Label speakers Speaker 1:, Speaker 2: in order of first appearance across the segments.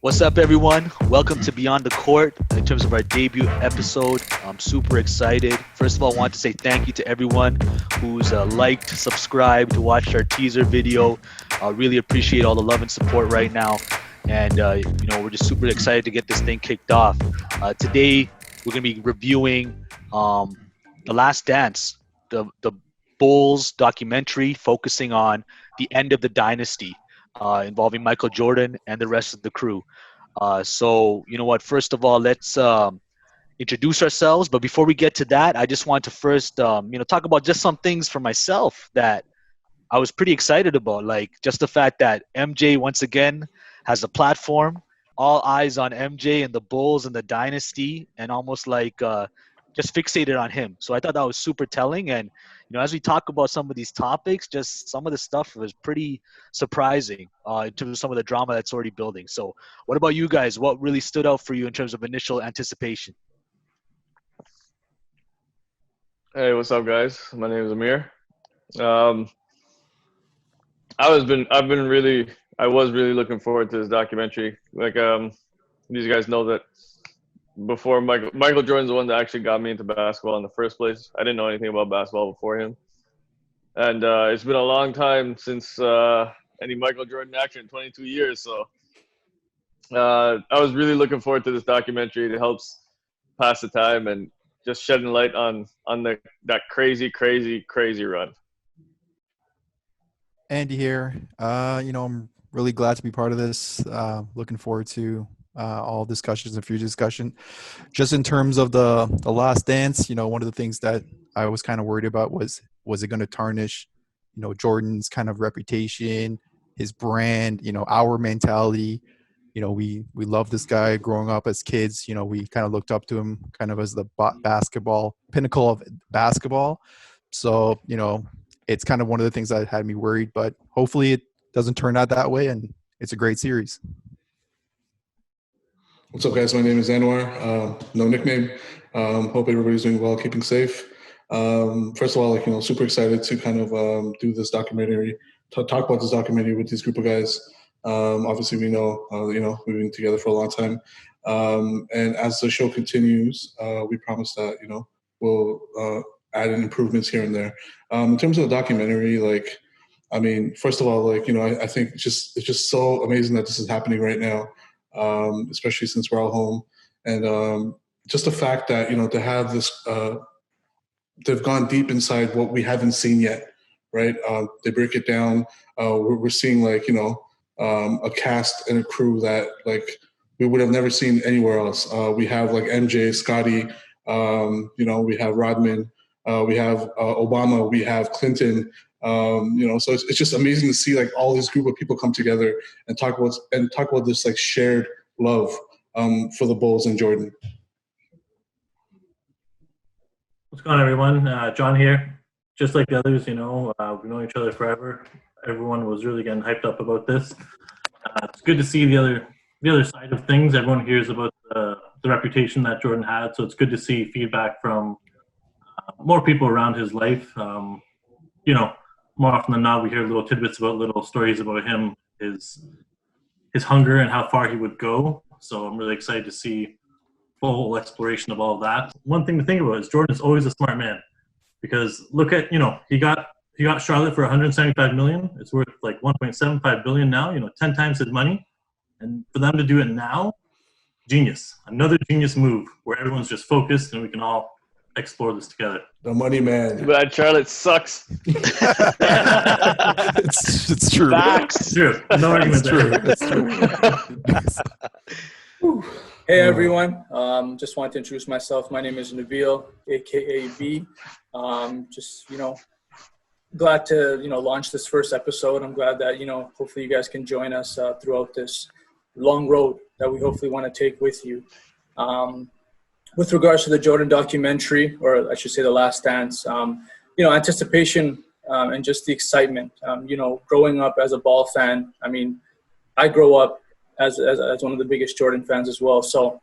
Speaker 1: What's up, everyone? Welcome to Beyond the Court in terms of our debut episode. I'm super excited. First of all, I want to say thank you to everyone who's liked, subscribed, watched our teaser video. I really appreciate all the love and support right now. And, we're just super excited to get this thing kicked off. Today, we're going to be reviewing The Last Dance, the Bulls documentary focusing on the end of the dynasty. Involving Michael Jordan and the rest of the crew. So, you know what? First of all, let's introduce ourselves. But before we get to that, I just want to first, talk about just some things for myself that I was pretty excited about. Like just the fact that MJ once again has a platform, all eyes on MJ and the Bulls and the dynasty, and almost like just fixated on him. So I thought that was super telling. And as we talk about some of these topics, just some of the stuff was pretty surprising in terms of some of the drama that's already building. So what about you guys? What really stood out for you in terms of initial anticipation?
Speaker 2: Hey, what's up, guys? My name is Amir. I was really looking forward to this documentary. Like, these guys know that before Michael Jordan's the one that actually got me into basketball in the first place. I didn't know anything about basketball before him, and it's been a long time since any Michael Jordan action, 22 years. So I was really looking forward to this documentary. It helps pass the time and just shedding light on that crazy run.
Speaker 3: Andy here. I'm really glad to be part of this. Looking forward to all discussions and future discussion. Just in terms of the Last Dance, one of the things that I was kind of worried about was it going to tarnish, Jordan's kind of reputation, his brand, our mentality. We love this guy growing up as kids. We kind of looked up to him kind of as the basketball pinnacle of basketball. So, it's kind of one of the things that had me worried, but hopefully it doesn't turn out that way. And it's a great series.
Speaker 4: What's up, guys? My name is Anwar. No nickname. Hope everybody's doing well, keeping safe. First of all, super excited to kind of do this documentary, talk about this documentary with this group of guys. Obviously, we know, we've been together for a long time. And as the show continues, we promise that, we'll add in improvements here and there. In terms of the documentary, first of all, I think it's just so amazing that this is happening right now. Especially since we're all home, and just the fact that to have this, they've gone deep inside what we haven't seen yet, right? They break it down. We're seeing a cast and a crew that we would have never seen anywhere else. We have MJ, Scottie, we have Rodman, we have Obama, we have Clinton. So it's just amazing to see all this group of people come together and talk about this shared love for the Bulls and Jordan.
Speaker 5: What's going on, everyone? John here. Just like the others, we've known each other forever. Everyone was really getting hyped up about this. It's good to see the other side of things. Everyone hears about the reputation that Jordan had, so it's good to see feedback from more people around his life. More often than not, we hear little tidbits about little stories about him, his hunger and how far he would go. So I'm really excited to see full exploration of all of that. One thing to think about is Jordan's always a smart man, because look at, he got Charlotte for $175 million. It's worth $1.75 billion now, 10 times his money. And for them to do it now, genius. Another genius move where everyone's just focused and we can all explore this together.
Speaker 4: The money man.
Speaker 2: But Charlotte sucks.
Speaker 3: It's true.
Speaker 1: Facts.
Speaker 5: It's true. No argument there.
Speaker 3: It's true.
Speaker 6: Hey everyone, just wanted to introduce myself. My name is Nabil, aka B. Glad to launch this first episode. I'm glad that hopefully you guys can join us throughout this long road that we hopefully want to take with you. With regards to the Jordan documentary, or I should say The Last Dance, anticipation and just the excitement. Growing up as a ball fan, I grow up as one of the biggest Jordan fans as well. So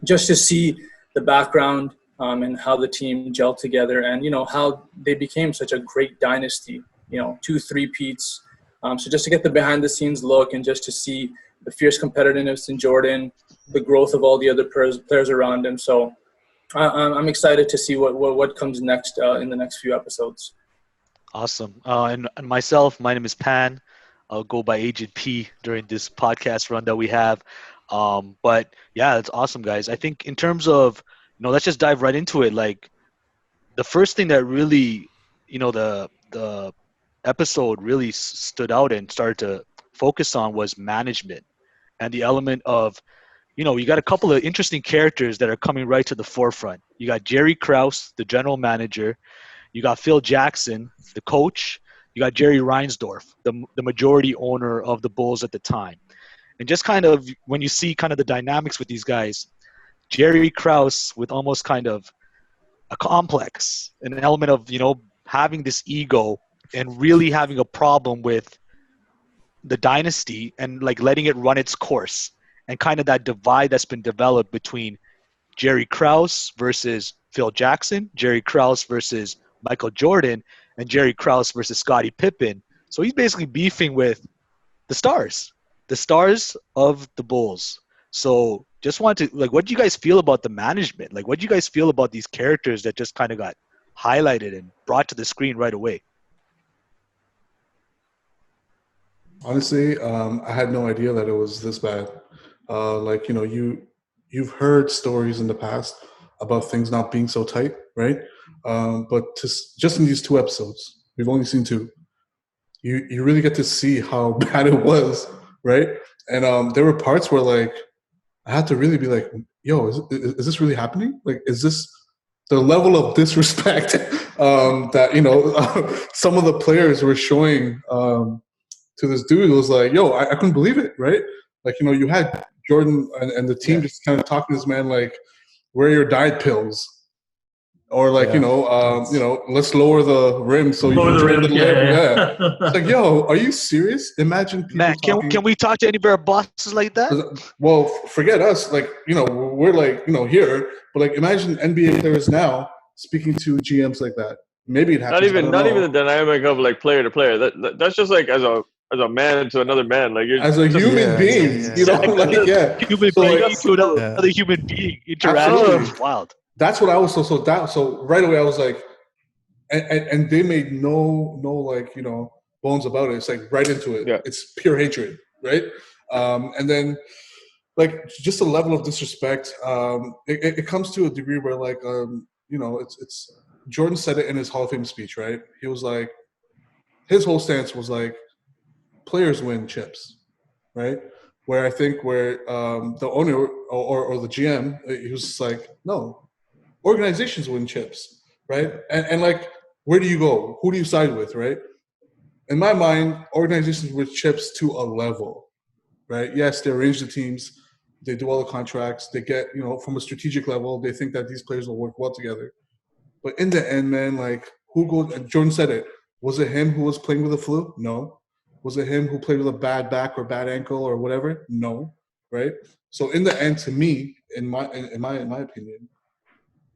Speaker 6: just to see the background and how the team gelled together and, how they became such a great dynasty, 2 3-peats, So just to get the behind the scenes look and just to see the fierce competitiveness in Jordan, the growth of all the other players around him. So I'm excited to see what comes next in the next few episodes.
Speaker 1: Awesome. And myself, my name is Pan. I'll go by Agent P during this podcast run that we have. But yeah, that's awesome, guys. I think in terms of, let's just dive right into it. Like the first thing that really, the episode really stood out and started to focus on was management and the element of, you got a couple of interesting characters that are coming right to the forefront. You got Jerry Krause, the general manager. You got Phil Jackson, the coach. You got Jerry Reinsdorf, the majority owner of the Bulls at the time. And just kind of when you see kind of the dynamics with these guys, Jerry Krause with almost kind of a complex, an element of, having this ego and really having a problem with the dynasty and like letting it run its course, and kind of that divide that's been developed between Jerry Krause versus Phil Jackson, Jerry Krause versus Michael Jordan, and Jerry Krause versus Scottie Pippen. So he's basically beefing with the stars of the Bulls. So just wanted to, like, what do you guys feel about the management? Like, what do you guys feel about these characters that just kind of got highlighted and brought to the screen right away?
Speaker 4: Honestly, I had no idea that it was this bad. You've heard stories in the past about things not being so tight, right? But just in these 2 episodes, we've only seen 2. You really get to see how bad it was, right? And there were parts where like I had to really be like, "Yo, is this really happening? Like, is this the level of disrespect that some of the players were showing to this dude?" It was like, "Yo, I couldn't believe it, right?" Like, you had Jordan and the team just kind of talking to this man like, "Where are your diet pills?" Or like, let's lower the rim so you can drink the rim. Yeah. It's like, yo, are you serious? Imagine people
Speaker 1: Matt, can we talk to any of our bosses like that?
Speaker 4: Well, forget us. Like, we're like, here. But like, imagine NBA players now speaking to GMs like that. Maybe it happens.
Speaker 2: Not even the dynamic of like player to player. That's just like as a man to another man. Like you're
Speaker 4: as a human being,
Speaker 1: human being to another human being interaction is wild.
Speaker 4: That's what I was so right away I was like, and they made no like bones about it. It's like right into it.
Speaker 2: Yeah.
Speaker 4: It's pure hatred, right? And then like just a level of disrespect. It comes to a degree where like it's Jordan said it in his Hall of Fame speech, right? He was like, his whole stance was like, players win chips, right? Where I think the owner or the GM, he was just like, no. Organizations win chips, right? And like, where do you go? Who do you side with, right? In my mind, organizations win chips to a level, right? Yes, they arrange the teams, they do all the contracts, they get, from a strategic level, they think that these players will work well together. But in the end, man, like, who goes? And Jordan said it. Was it him who was playing with the flu? No. Was it him who played with a bad back or bad ankle or whatever? No, right? So in the end, to me, in my opinion,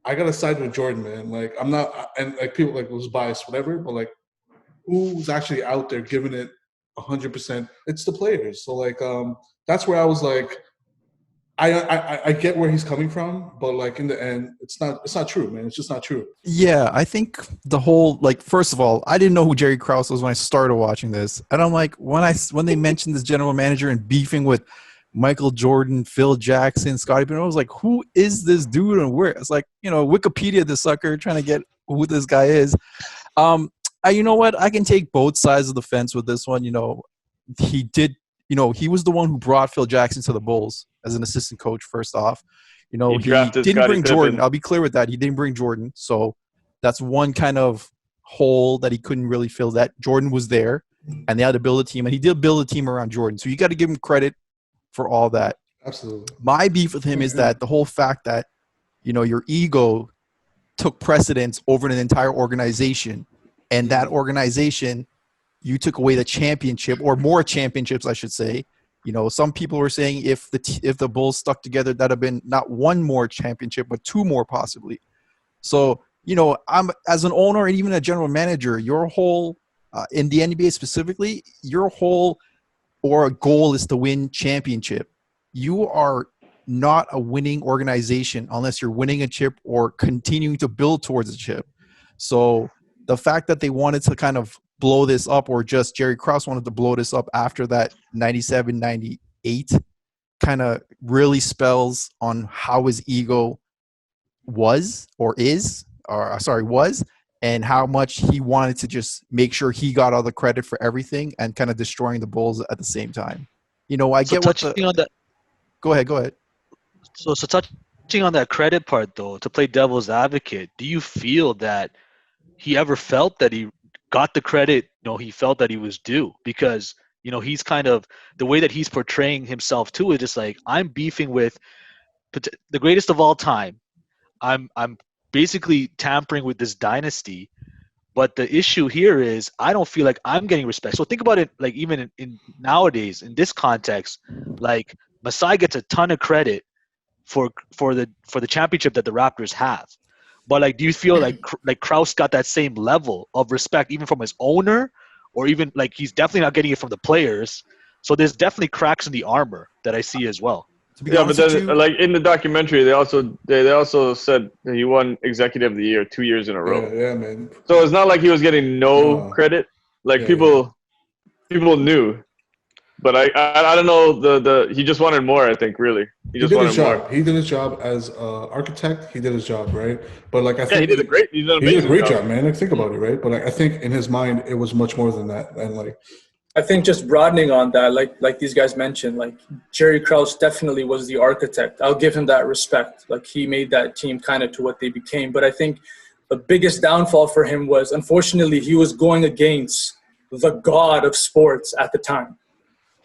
Speaker 4: I gotta side with Jordan, man. Like, I'm not, and like people like was biased, whatever, but like, who's actually out there giving it 100%? It's the players. So like, that's where I was like, I get where he's coming from, but like in the end, it's not true, man. It's just not true.
Speaker 3: Yeah, I think the whole, like, first of all, I didn't know who Jerry Krause was when I started watching this, and I'm like, when they mentioned this general manager and beefing with Michael Jordan, Phil Jackson, Scottie Pippen, I was like, who is this dude and where? It's like, Wikipedia the sucker trying to get who this guy is. You know what? I can take both sides of the fence with this one. He did. He was the one who brought Phil Jackson to the Bulls as an assistant coach. First off, he didn't
Speaker 2: Scottie
Speaker 3: bring Jordan.
Speaker 2: Pippen.
Speaker 3: I'll be clear with that. He didn't bring Jordan, so that's one kind of hole that he couldn't really fill. That Jordan was there, and they had to build a team, and he did build a team around Jordan. So you got to give him credit for all that.
Speaker 4: Absolutely.
Speaker 3: My beef with him is that the whole fact that, your ego took precedence over an entire organization, and that organization, you took away the championship, or more championships, I should say. Some people were saying if the Bulls stuck together, that'd have been not one more championship, but 2 more possibly. So, I'm as an owner and even a general manager, your whole in the NBA specifically, your whole or goal is to win championship. You are not a winning organization unless you're winning a chip or continuing to build towards a chip. So the fact that they wanted to kind of blow this up, or just Jerry Krause wanted to blow this up after that 97, 98, kind of really spells on how his ego was and how much he wanted to just make sure he got all the credit for everything and kind of destroying the Bulls at the same time. You know, I
Speaker 1: So
Speaker 3: get what
Speaker 1: touching on that,
Speaker 3: Go ahead.
Speaker 1: so touching on that credit part though, to play devil's advocate, do you feel that he ever felt that he got the credit, he felt that he was due? Because, he's kind of, the way that he's portraying himself too is just like, I'm beefing with the greatest of all time. I'm basically tampering with this dynasty. But the issue here is I don't feel like I'm getting respect. So think about it, like even in nowadays in this context, like Masai gets a ton of credit for the championship that the Raptors have. But like, do you feel like Krause got that same level of respect even from his owner, or even like he's definitely not getting it from the players? So there's definitely cracks in the armor that I see as well.
Speaker 3: To be
Speaker 2: Yeah, but
Speaker 3: honest
Speaker 2: then
Speaker 3: with you,
Speaker 2: like in the documentary, they also said that he won Executive of the Year 2 years in a row.
Speaker 4: Yeah, man.
Speaker 2: So it's not like he was getting no
Speaker 4: No.
Speaker 2: credit. Like
Speaker 4: Yeah,
Speaker 2: people knew, but I don't know, he just wanted more. I think really he just
Speaker 4: did
Speaker 2: wanted
Speaker 4: his job.
Speaker 2: more.
Speaker 4: He did his job as architect. He did his job, right? But like I
Speaker 2: Yeah,
Speaker 4: think
Speaker 2: he did an
Speaker 4: he
Speaker 2: amazing
Speaker 4: did a great job, man. Like think about it, right? But like I think in his mind it was much more than that. And like
Speaker 6: I think just broadening on that, like these guys mentioned, like Jerry Krause definitely was the architect. I'll give him that respect. Like he made that team kind of to what they became. But I think the biggest downfall for him was, unfortunately, he was going against the god of sports at the time.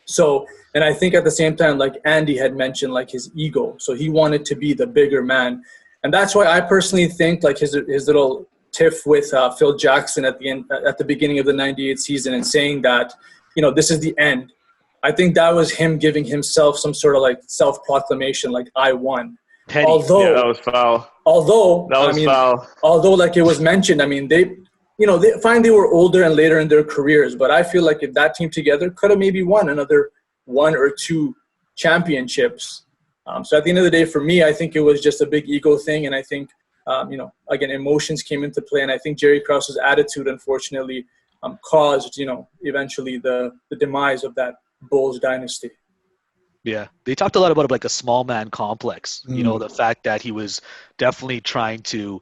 Speaker 6: So, and I think at the same time, like Andy had mentioned, like his ego. So he wanted to be the bigger man. And that's why I personally think like his little tiff with Phil Jackson at the beginning of the 98 season and saying that, this is the end. I think that was him giving himself some sort of like self-proclamation, like I won.
Speaker 1: Petty.
Speaker 2: Yeah, that was foul.
Speaker 6: Although like it was mentioned, I mean, they were older and later in their careers, but I feel like if that team together could have maybe won another 1 or 2 championships. So at the end of the day, for me, I think it was just a big ego thing. And I think, again, emotions came into play. And I think Jerry Krause's attitude, unfortunately, caused, eventually the demise of that Bulls dynasty.
Speaker 1: Yeah, they talked a lot about like a small man complex. The fact that he was definitely trying to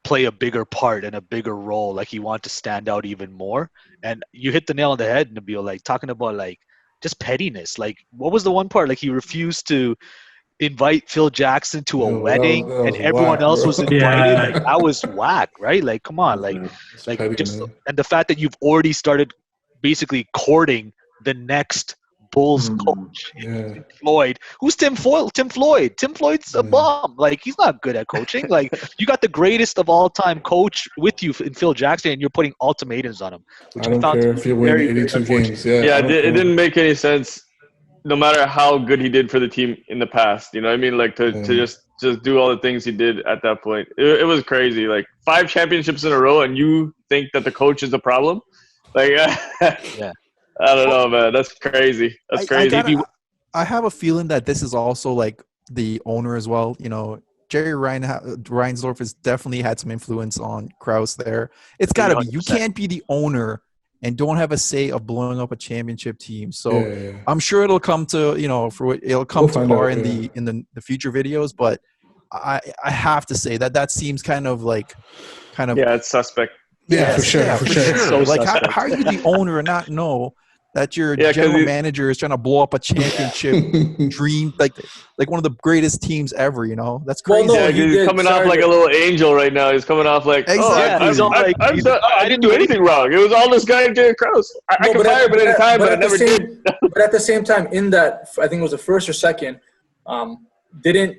Speaker 1: play a bigger part and a bigger role, like he wanted to stand out even more. And you hit the nail on the head, Nabil, like talking about like just pettiness. Like what was the one part? Like he refused to invite Phil Jackson to a wedding
Speaker 4: that was
Speaker 1: and everyone
Speaker 4: whack,
Speaker 1: else
Speaker 4: bro.
Speaker 1: was invited.
Speaker 5: Yeah.
Speaker 1: Like that was whack, right? Like come on, like
Speaker 4: It's
Speaker 1: like
Speaker 4: petty,
Speaker 1: just
Speaker 4: man.
Speaker 1: and the fact that you've already started basically courting the next Bulls coach,
Speaker 4: Yeah.
Speaker 1: Tim Floyd. Who's Tim Floyd? Tim Floyd. Tim Floyd's a bum. Like he's not good at coaching. Like you got the greatest of all time coach with you in Phil Jackson, and you're putting ultimatums on him, which
Speaker 4: I
Speaker 1: I
Speaker 4: don't
Speaker 1: found to
Speaker 4: care
Speaker 1: be
Speaker 4: if you win
Speaker 1: very, very
Speaker 4: 82
Speaker 1: unfortunate.
Speaker 4: games. Yeah,
Speaker 2: Yeah,
Speaker 4: I
Speaker 2: it
Speaker 4: don't care.
Speaker 2: didn't make any sense. No matter how good he did for the team in the past, you know what I mean? Like to just do all the things he did at that point. It was crazy. Like 5 championships in a row, and you think that the coach is the problem? Like,
Speaker 1: Yeah.
Speaker 2: I don't know, man. That's crazy. That's crazy.
Speaker 3: I have a feeling that this is also like the owner as well. Jerry Reinsdorf has definitely had some influence on Krause there. It's got to be. You
Speaker 1: 100%.
Speaker 3: can't be the owner and don't have a say of blowing up a championship team. So
Speaker 4: Yeah.
Speaker 3: I'm sure it'll come to it'll come to
Speaker 4: find
Speaker 3: par
Speaker 4: out,
Speaker 3: in the future videos. But I have to say that seems kind of
Speaker 2: Yeah, it's suspect.
Speaker 4: Yeah, for sure.
Speaker 1: So
Speaker 3: like
Speaker 1: suspect.
Speaker 3: how are you the owner and not know that your
Speaker 2: Yeah, 'cause
Speaker 3: general manager is trying to blow up a championship dream, like one of the greatest teams ever? That's
Speaker 6: Well,
Speaker 3: crazy.
Speaker 6: no,
Speaker 2: Yeah,
Speaker 6: he
Speaker 2: he's
Speaker 6: did.
Speaker 2: coming
Speaker 6: Sorry
Speaker 2: off like
Speaker 6: to-
Speaker 2: a little angel right now. He's coming off like,
Speaker 3: Exactly.
Speaker 1: He's all like,
Speaker 2: I didn't do anything wrong. It was all this guy, Jerry Krause. I could fire him at any time, but I never did.
Speaker 6: But at the same time, in that, I think it was the first or second, didn't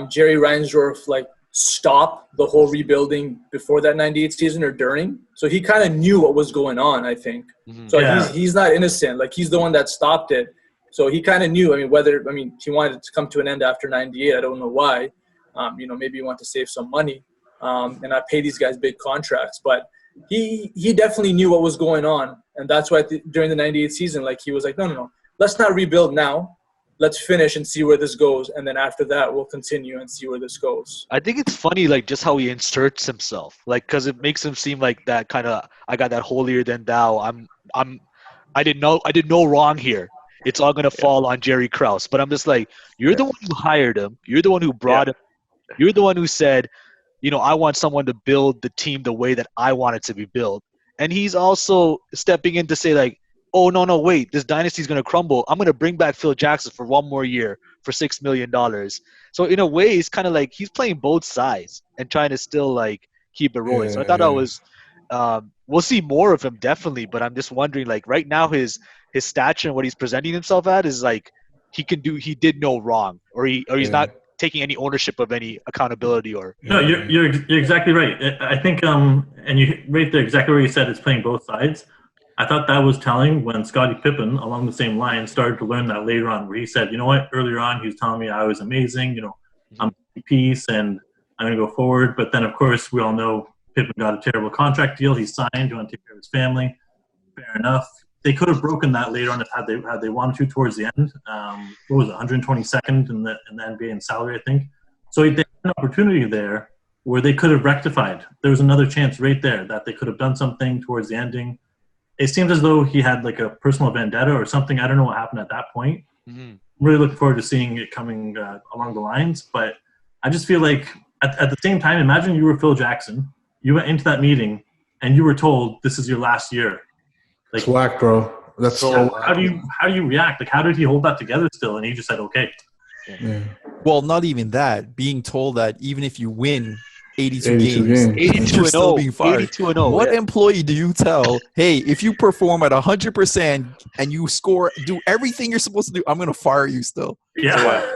Speaker 6: Jerry Reinsdorf like stop the whole rebuilding before that 98 season or during? So he kind of knew what was going on, I think. So
Speaker 5: Yeah.
Speaker 6: he's not innocent. Like he's the one that stopped it. So he kind of knew. I mean, he wanted it to come to an end after 98. I don't know why. Maybe he wanted to save some money and not pay these guys big contracts. But he definitely knew what was going on. And that's why during the 98 season, like he was like, no, let's not rebuild now. Let's finish and see where this goes. And then after that, we'll continue and see where this goes.
Speaker 1: I think it's funny, like just how he inserts himself, like because it makes him seem like that kind of I got that holier than thou. I didn't know wrong here. It's all gonna fall on Jerry Krause. But I'm just like, you're the one who hired him. You're the one who brought him. You're the one who said, I want someone to build the team the way that I want it to be built. And he's also stepping in to say like, oh no, wait, this dynasty's gonna crumble. I'm gonna bring back Phil Jackson for one more year for $6 million. So in a way, it's kind of like he's playing both sides and trying to still like keep it rolling. So I thought that was. We'll see more of him definitely, but I'm just wondering, like right now, his stature and what he's presenting himself at is like he did no wrong, or he's not taking any ownership of any accountability or.
Speaker 5: No, you're exactly right. I think and you right there exactly where you said it's playing both sides. I thought that was telling when Scottie Pippen, along the same line, started to learn that later on, where he said, you know what, earlier on he was telling me I was amazing, I'm peace and I'm going to go forward. But then, of course, we all know Pippen got a terrible contract deal. He signed, you want to take care of his family. Fair enough. They could have broken that later on had they wanted to towards the end. What was it, 122nd in the NBA in salary, I think. So they had an opportunity there where they could have rectified. There was another chance right there that they could have done something towards the ending. It seems as though he had like a personal vendetta or something. I don't know what happened at that point. Mm-hmm. I'm really looking forward to seeing it coming along the lines. But I just feel like at the same time, imagine you were Phil Jackson. You went into that meeting and you were told this is your last year. Like,
Speaker 4: it's whack, bro. That's so
Speaker 5: how do you react? Like, how did he hold that together still? And he just said, okay.
Speaker 4: Yeah.
Speaker 3: Well, not even that. Being told that even if you win 82 games
Speaker 1: 82
Speaker 3: you're
Speaker 1: and
Speaker 3: still
Speaker 1: 0,
Speaker 3: being fired.
Speaker 1: 82 and 0.
Speaker 3: What employee do you tell, hey, if you perform at 100% and you score, do everything you're supposed to do, I'm going to fire you still?
Speaker 5: Yeah.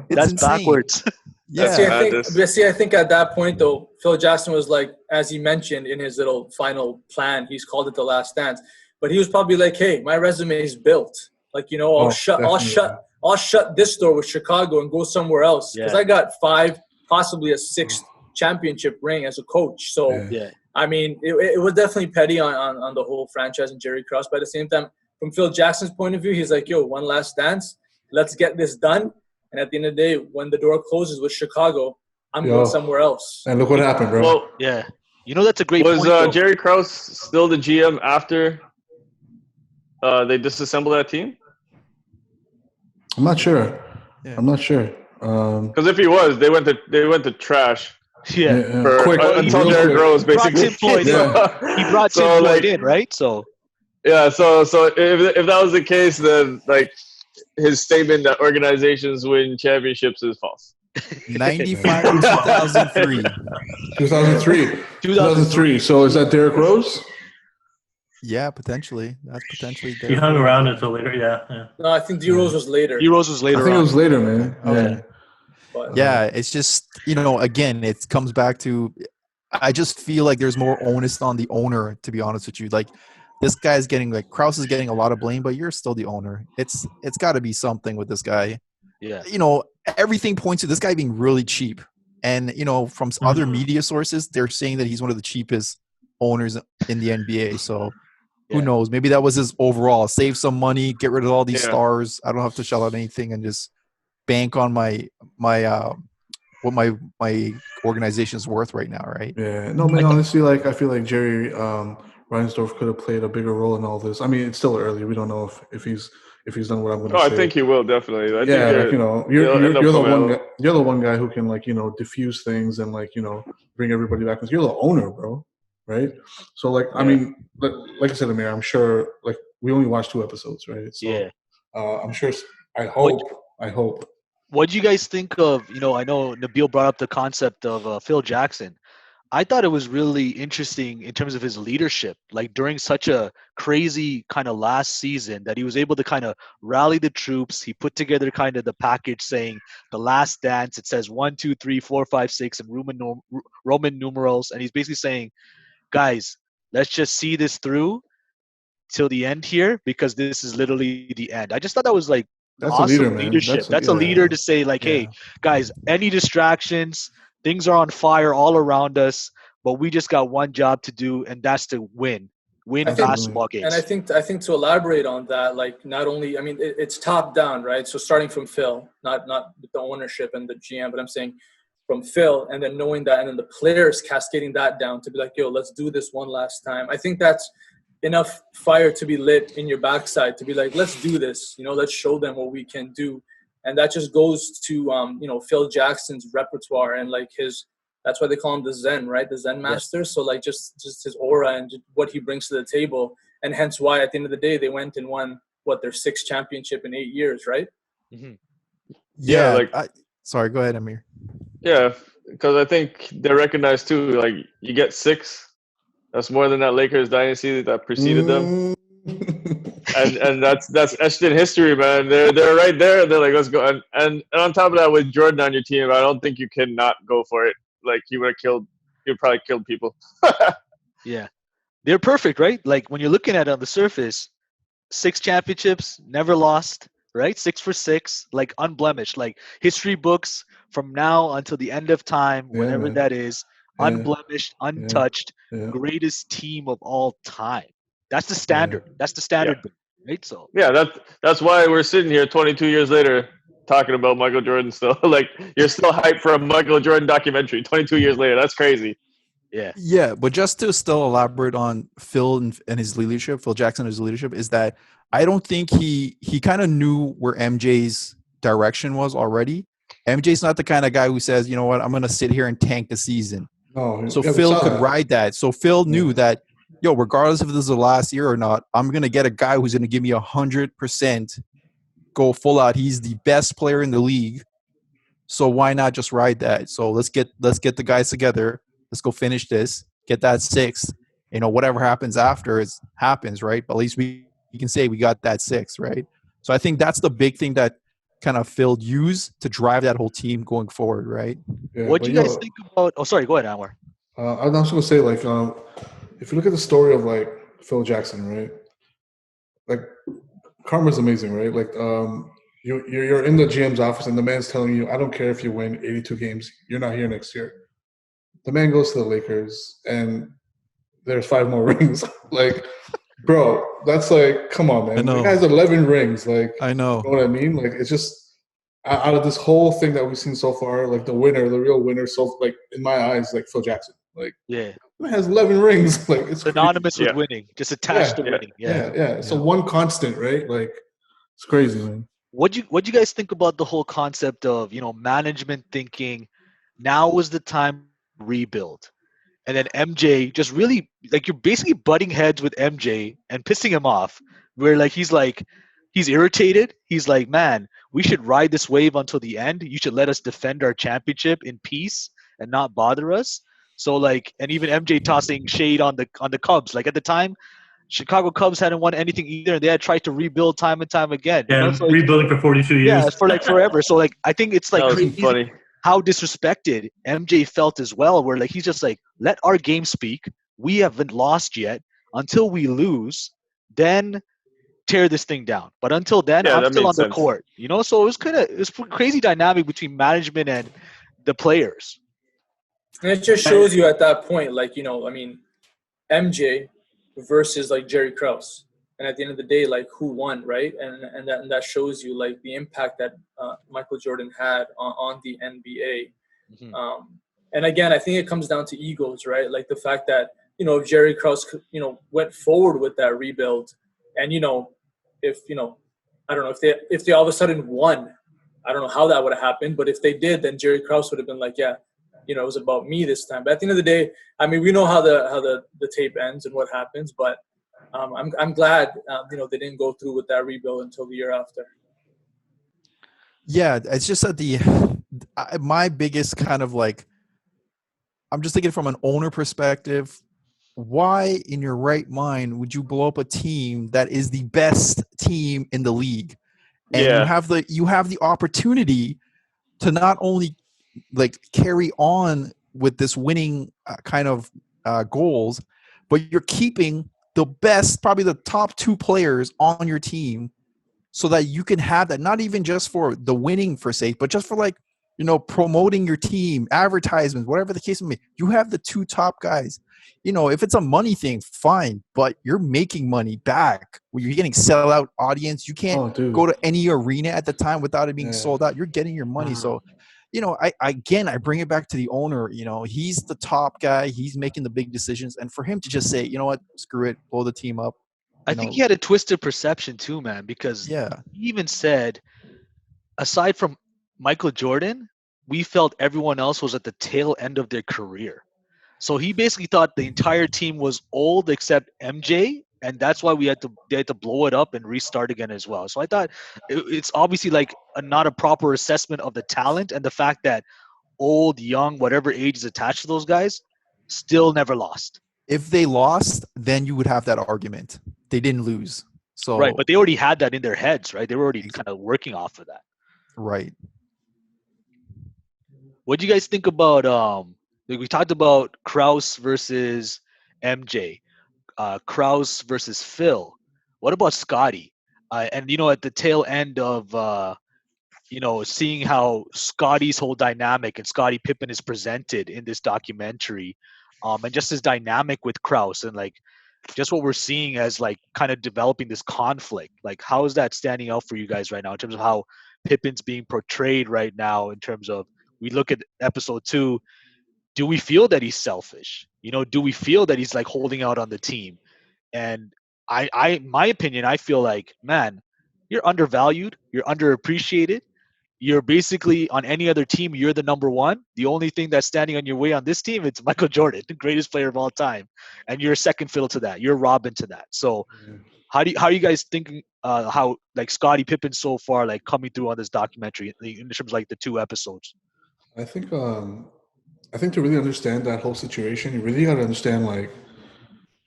Speaker 1: That's
Speaker 3: insane.
Speaker 1: backwards.
Speaker 3: Yeah.
Speaker 6: I think at that point, though, Phil Jackson was like, as he mentioned in his little final plan, he's called it the last dance. But he was probably like, hey, my resume is built. Like, I'll shut this door with Chicago and go somewhere else. Because I got 5, possibly a 6th championship ring as a coach. So, I mean, it was definitely petty on the whole franchise and Jerry Krause. But at the same time, from Phil Jackson's point of view, he's like, yo, one last dance. Let's get this done. And at the end of the day, when the door closes with Chicago, I'm going somewhere else.
Speaker 4: And look what happened, bro.
Speaker 2: Well,
Speaker 1: yeah. That's a great
Speaker 2: point.
Speaker 1: Was
Speaker 2: Jerry Krause still the GM after they disassembled that team?
Speaker 4: I'm not sure.
Speaker 3: Yeah.
Speaker 4: I'm not sure.
Speaker 2: Because if he was, they went to trash.
Speaker 4: Until
Speaker 2: Derrick Rose basically.
Speaker 1: He brought Tim Floyd in, right? So
Speaker 2: if that was the case, then like his statement that organizations win championships is false.
Speaker 3: 95 to 2003.
Speaker 4: 2003. So is that Derrick Rose?
Speaker 3: Yeah, potentially. That's potentially
Speaker 5: Derrick. He hung around until later. Yeah.
Speaker 6: No, I think D-Rose was later.
Speaker 4: I think it was later, man.
Speaker 3: Okay. Yeah, it's just, again, it comes back to, I just feel like there's more onus on the owner, to be honest with you. Like, this guy's getting, like, Krause is getting a lot of blame, but you're still the owner. It's got to be something with this guy.
Speaker 1: Yeah.
Speaker 3: Everything points to this guy being really cheap. And, from other media sources, they're saying that he's one of the cheapest owners in the NBA. So who knows? Maybe that was his overall. Save some money, get rid of all these stars. I don't have to shell out anything and just bank on what my organization's worth right now, right?
Speaker 4: Yeah. No, man, honestly, like, I feel like Jerry Reinsdorf could have played a bigger role in all this. I mean, it's still early. We don't know if he's done what I'm going to say.
Speaker 2: I think he will definitely.
Speaker 4: You're the one guy who can, like, diffuse things and, like, bring everybody back. You're the owner, bro, right? So, like, I mean, like I said, Amir, I'm sure, like, we only watched 2 episodes, right? So, I'm sure. I hope.
Speaker 1: What do you guys think of? I know Nabil brought up the concept of Phil Jackson. I thought it was really interesting in terms of his leadership, like during such a crazy kind of last season, that he was able to kind of rally the troops. He put together kind of the package saying the last dance. It says 1, 2, 3, 4, 5, 6 and Roman numerals. And he's basically saying, guys, let's just see this through till the end here, because this is literally the end. I just thought that was like awesome leadership. That's a leader to say, like, hey, guys, any distractions, things are on fire all around us, but we just got one job to do, and that's to win win
Speaker 4: Absolutely.
Speaker 1: basketball games.
Speaker 6: And I think to elaborate on that, like not only, I mean, it's top down, right? So starting from Phil, not with the ownership and the GM, but I'm saying from Phil, and then knowing that, and then the players cascading that down to be like, yo, let's do this one last time. I think that's enough fire to be lit in your backside to be like, let's do this. You know, let's show them what we can do. And that just goes to, you know, Phil Jackson's repertoire and like his. That's why they call him the Zen, right? The Zen master. So like just his aura and what he brings to the table, and hence why at the end of the day they went and won their 6th championship in 8 years, right?
Speaker 1: Mhm.
Speaker 2: Yeah, like
Speaker 3: sorry, go ahead, Amir.
Speaker 2: yeah, because I think they recognize too. Like you get 6, that's more than that Lakers dynasty that preceded them, and that's etched in history, man. They're right there. They're like, let's go, and on top of that, with Jordan on your team, I don't think you can not go for it. Like he would have killed, he would probably killed people.
Speaker 1: Yeah. They're perfect, right? Like when you're looking at it on the surface, 6 championships, never lost, right? 6 for 6, like unblemished, like history books from now until the end of time,
Speaker 4: Yeah,
Speaker 1: whenever
Speaker 4: man.
Speaker 1: that is,
Speaker 4: Yeah.
Speaker 1: unblemished, untouched,
Speaker 4: Yeah.
Speaker 1: greatest team of all time. That's the standard. That's the standard, right? So
Speaker 2: Yeah, that's why we're sitting here 22 years later talking about Michael Jordan still. Like you're still hyped for a Michael Jordan documentary 22 years later. That's crazy.
Speaker 1: yeah,
Speaker 3: Yeah, but just to still elaborate on Phil and his leadership, Phil Jackson and his leadership, is that I don't think he kind of knew where MJ's direction was already. MJ's not the kind of guy who says, you know what, I'm going to sit here and tank the season.
Speaker 4: No,
Speaker 3: So
Speaker 4: yeah, we
Speaker 3: Phil
Speaker 4: saw
Speaker 3: could
Speaker 4: that.
Speaker 3: ride that. So Phil knew
Speaker 4: Yeah.
Speaker 3: that, yo, regardless if this is the last year or not, I'm going to get a guy who's going to give me 100%, go full out. He's the best player in the league. So why not just ride that? So let's get the guys together. Let's go finish this. Get that 6th. You know, whatever happens after is happens, right? But at least we can say we got that 6th, right? So I think that's the big thing that kind of Phil used to drive that whole team going forward, right?
Speaker 4: Yeah,
Speaker 1: what
Speaker 4: but
Speaker 1: do you guys think about? Oh, sorry, go ahead, Anwar.
Speaker 4: I was also gonna say, like, if you look at the story of like Phil Jackson, right? Like, karma's amazing, right? Like, you're in the GM's office and the man's telling you, I don't care if you win 82 games, you're not here next year. The man goes to the Lakers and there's 5 more rings. Like, bro, that's like, come on, man.
Speaker 3: I know.
Speaker 4: The guy has 11 rings. Like,
Speaker 3: I know.
Speaker 4: you know what I mean? Like, it's just out of this whole thing that we've seen so far, like the winner, the real winner, so like in my eyes, like Phil Jackson. Like,
Speaker 1: Yeah,
Speaker 4: the man has 11 rings. Like, it's crazy.
Speaker 1: synonymous with
Speaker 2: Yeah.
Speaker 1: winning, just attached to
Speaker 4: Yeah,
Speaker 1: winning. Yeah.
Speaker 4: Yeah. So one constant, right? Like, it's crazy, man.
Speaker 1: What you guys think about the whole concept of management thinking now was the time to rebuild, and then MJ just really like you're basically butting heads with MJ and pissing him off, where he's irritated. He's like, man, we should ride this wave until the end. You should let us defend our championship in peace and not bother us. So like, and even MJ tossing shade on the Cubs. Like at the time, Chicago Cubs hadn't won anything either, and they had tried to rebuild time and time again.
Speaker 5: Yeah,
Speaker 1: So like,
Speaker 5: rebuilding for 42 years.
Speaker 1: yeah, it's for like forever. So like, I think it's like
Speaker 2: That was
Speaker 1: crazy
Speaker 2: funny.
Speaker 1: how disrespected MJ felt as well. Where like he's just like, let our game speak. We haven't lost yet. Until we lose, then tear this thing down. But until then,
Speaker 2: Yeah,
Speaker 1: I'm
Speaker 2: that
Speaker 1: still
Speaker 2: made
Speaker 1: on the
Speaker 2: sense.
Speaker 1: court. So it was a crazy dynamic between management and the players.
Speaker 6: And it just shows you at that point, like, I mean, MJ versus like Jerry Krause. And at the end of the day, like who won, right? And that shows you like the impact that Michael Jordan had on the NBA.
Speaker 1: Mhm.
Speaker 6: And again, I think it comes down to egos, right? Like the fact that, if Jerry Krause, went forward with that rebuild and, if, I don't know, if they all of a sudden won, I don't know how that would have happened, but if they did, then Jerry Krause would have been like, yeah, it was about me this time. But at the end of the day, I mean, we know how the tape ends and what happens, but I'm glad, they didn't go through with that rebuild until the year after.
Speaker 3: Yeah, it's just that my biggest kind of like, I'm just thinking from an owner perspective, why in your right mind would you blow up a team that is the best team in the league? And
Speaker 2: Yeah.
Speaker 3: you have the opportunity to not only like carry on with this winning kind of goals, but you're keeping the best, probably the top 2 players on your team so that you can have that, not even just for the winning for sake, but just for like promoting your team, advertisements, whatever the case may be. You have the two top guys. If it's a money thing, fine, but you're making money back. You're getting sellout audience. You can't go to any arena at the time without it being sold out. You're getting your money. So, I bring it back to the owner. He's the top guy. He's making the big decisions. And for him to just say, you know what, screw it, blow the team up.
Speaker 1: I think he had a twisted perception too, man, because he even said, aside from Michael Jordan, we felt everyone else was at the tail end of their career. So he basically thought the entire team was old except MJ, and that's why they had to blow it up and restart again as well. So I thought it's obviously like not a proper assessment of the talent and the fact that old, young, whatever age is attached to those guys, still never lost.
Speaker 3: If they lost, then you would have that argument. They didn't lose. So
Speaker 1: right, but they already had that in their heads, right? They were already kind of working off of that.
Speaker 3: Right.
Speaker 1: What do you guys think about we talked about Krause versus MJ, Krause versus Phil. What about Scottie? And at the tail end of seeing how Scottie's whole dynamic and Scottie Pippen is presented in this documentary, and just his dynamic with Krause and like just what we're seeing as like kind of developing this conflict. Like, how is that standing out for you guys right now in terms of how Pippen's being portrayed right now? In terms of, we look at episode 2, do we feel that he's selfish? Do we feel that he's like holding out on the team? And my opinion, I feel like, man, you're undervalued, you're underappreciated. You're basically on any other team, you're the number one. The only thing that's standing on your way on this team, it's Michael Jordan, the greatest player of all time, and you're a second fiddle to that. You're Robin to that. So, how are you guys thinking? How like Scottie Pippen so far, like coming through on this documentary in terms of like the 2 episodes?
Speaker 4: I think to really understand that whole situation, you really got to understand like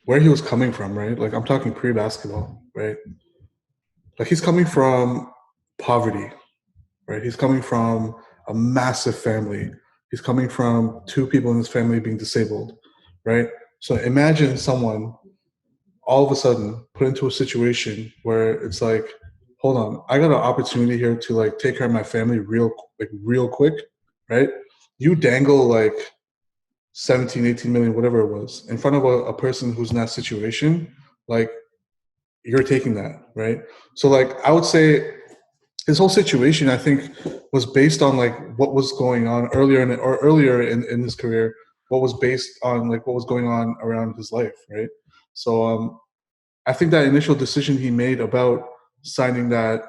Speaker 4: where he was coming from, right? Like I'm talking pre-basketball, right? Like he's coming from poverty, right? He's coming from a massive family. He's coming from 2 people in his family being disabled, right? So imagine someone all of a sudden put into a situation where it's like, hold on, I got an opportunity here to like take care of my family real quick, right? You dangle like 17, 18 million, whatever it was, in front of a person who's in that situation, like you're taking that, right? So like I would say his whole situation, I think, was based on like what was going on earlier in his career, what was based on like what was going on around his life, right? So I think that initial decision he made about signing that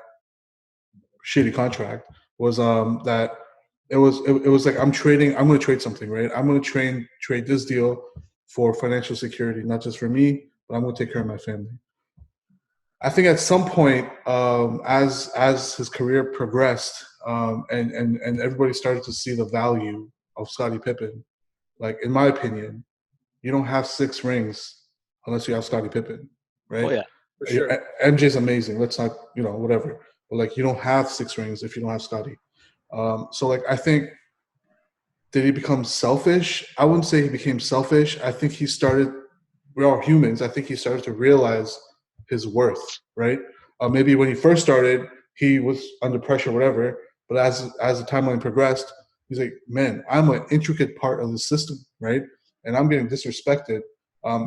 Speaker 4: shitty contract was that it was like I'm going to trade something, right? I'm going to trade this deal for financial security, not just for me, but I'm going to take care of my family. I think at some point, as his career progressed, and everybody started to see the value of Scottie Pippen, like in my opinion, you don't have 6 rings unless you have Scottie Pippen, right?
Speaker 1: Oh yeah,
Speaker 6: for sure.
Speaker 4: MJ's amazing. Let's not, whatever. But like, you don't have 6 rings if you don't have Scottie. So like, I think, did he become selfish? I wouldn't say he became selfish. I think we're all humans. I think he started to realize his worth, right? Maybe when he first started, he was under pressure, whatever. But as the timeline progressed, he's like, man, I'm an intricate part of the system, right? And I'm getting disrespected.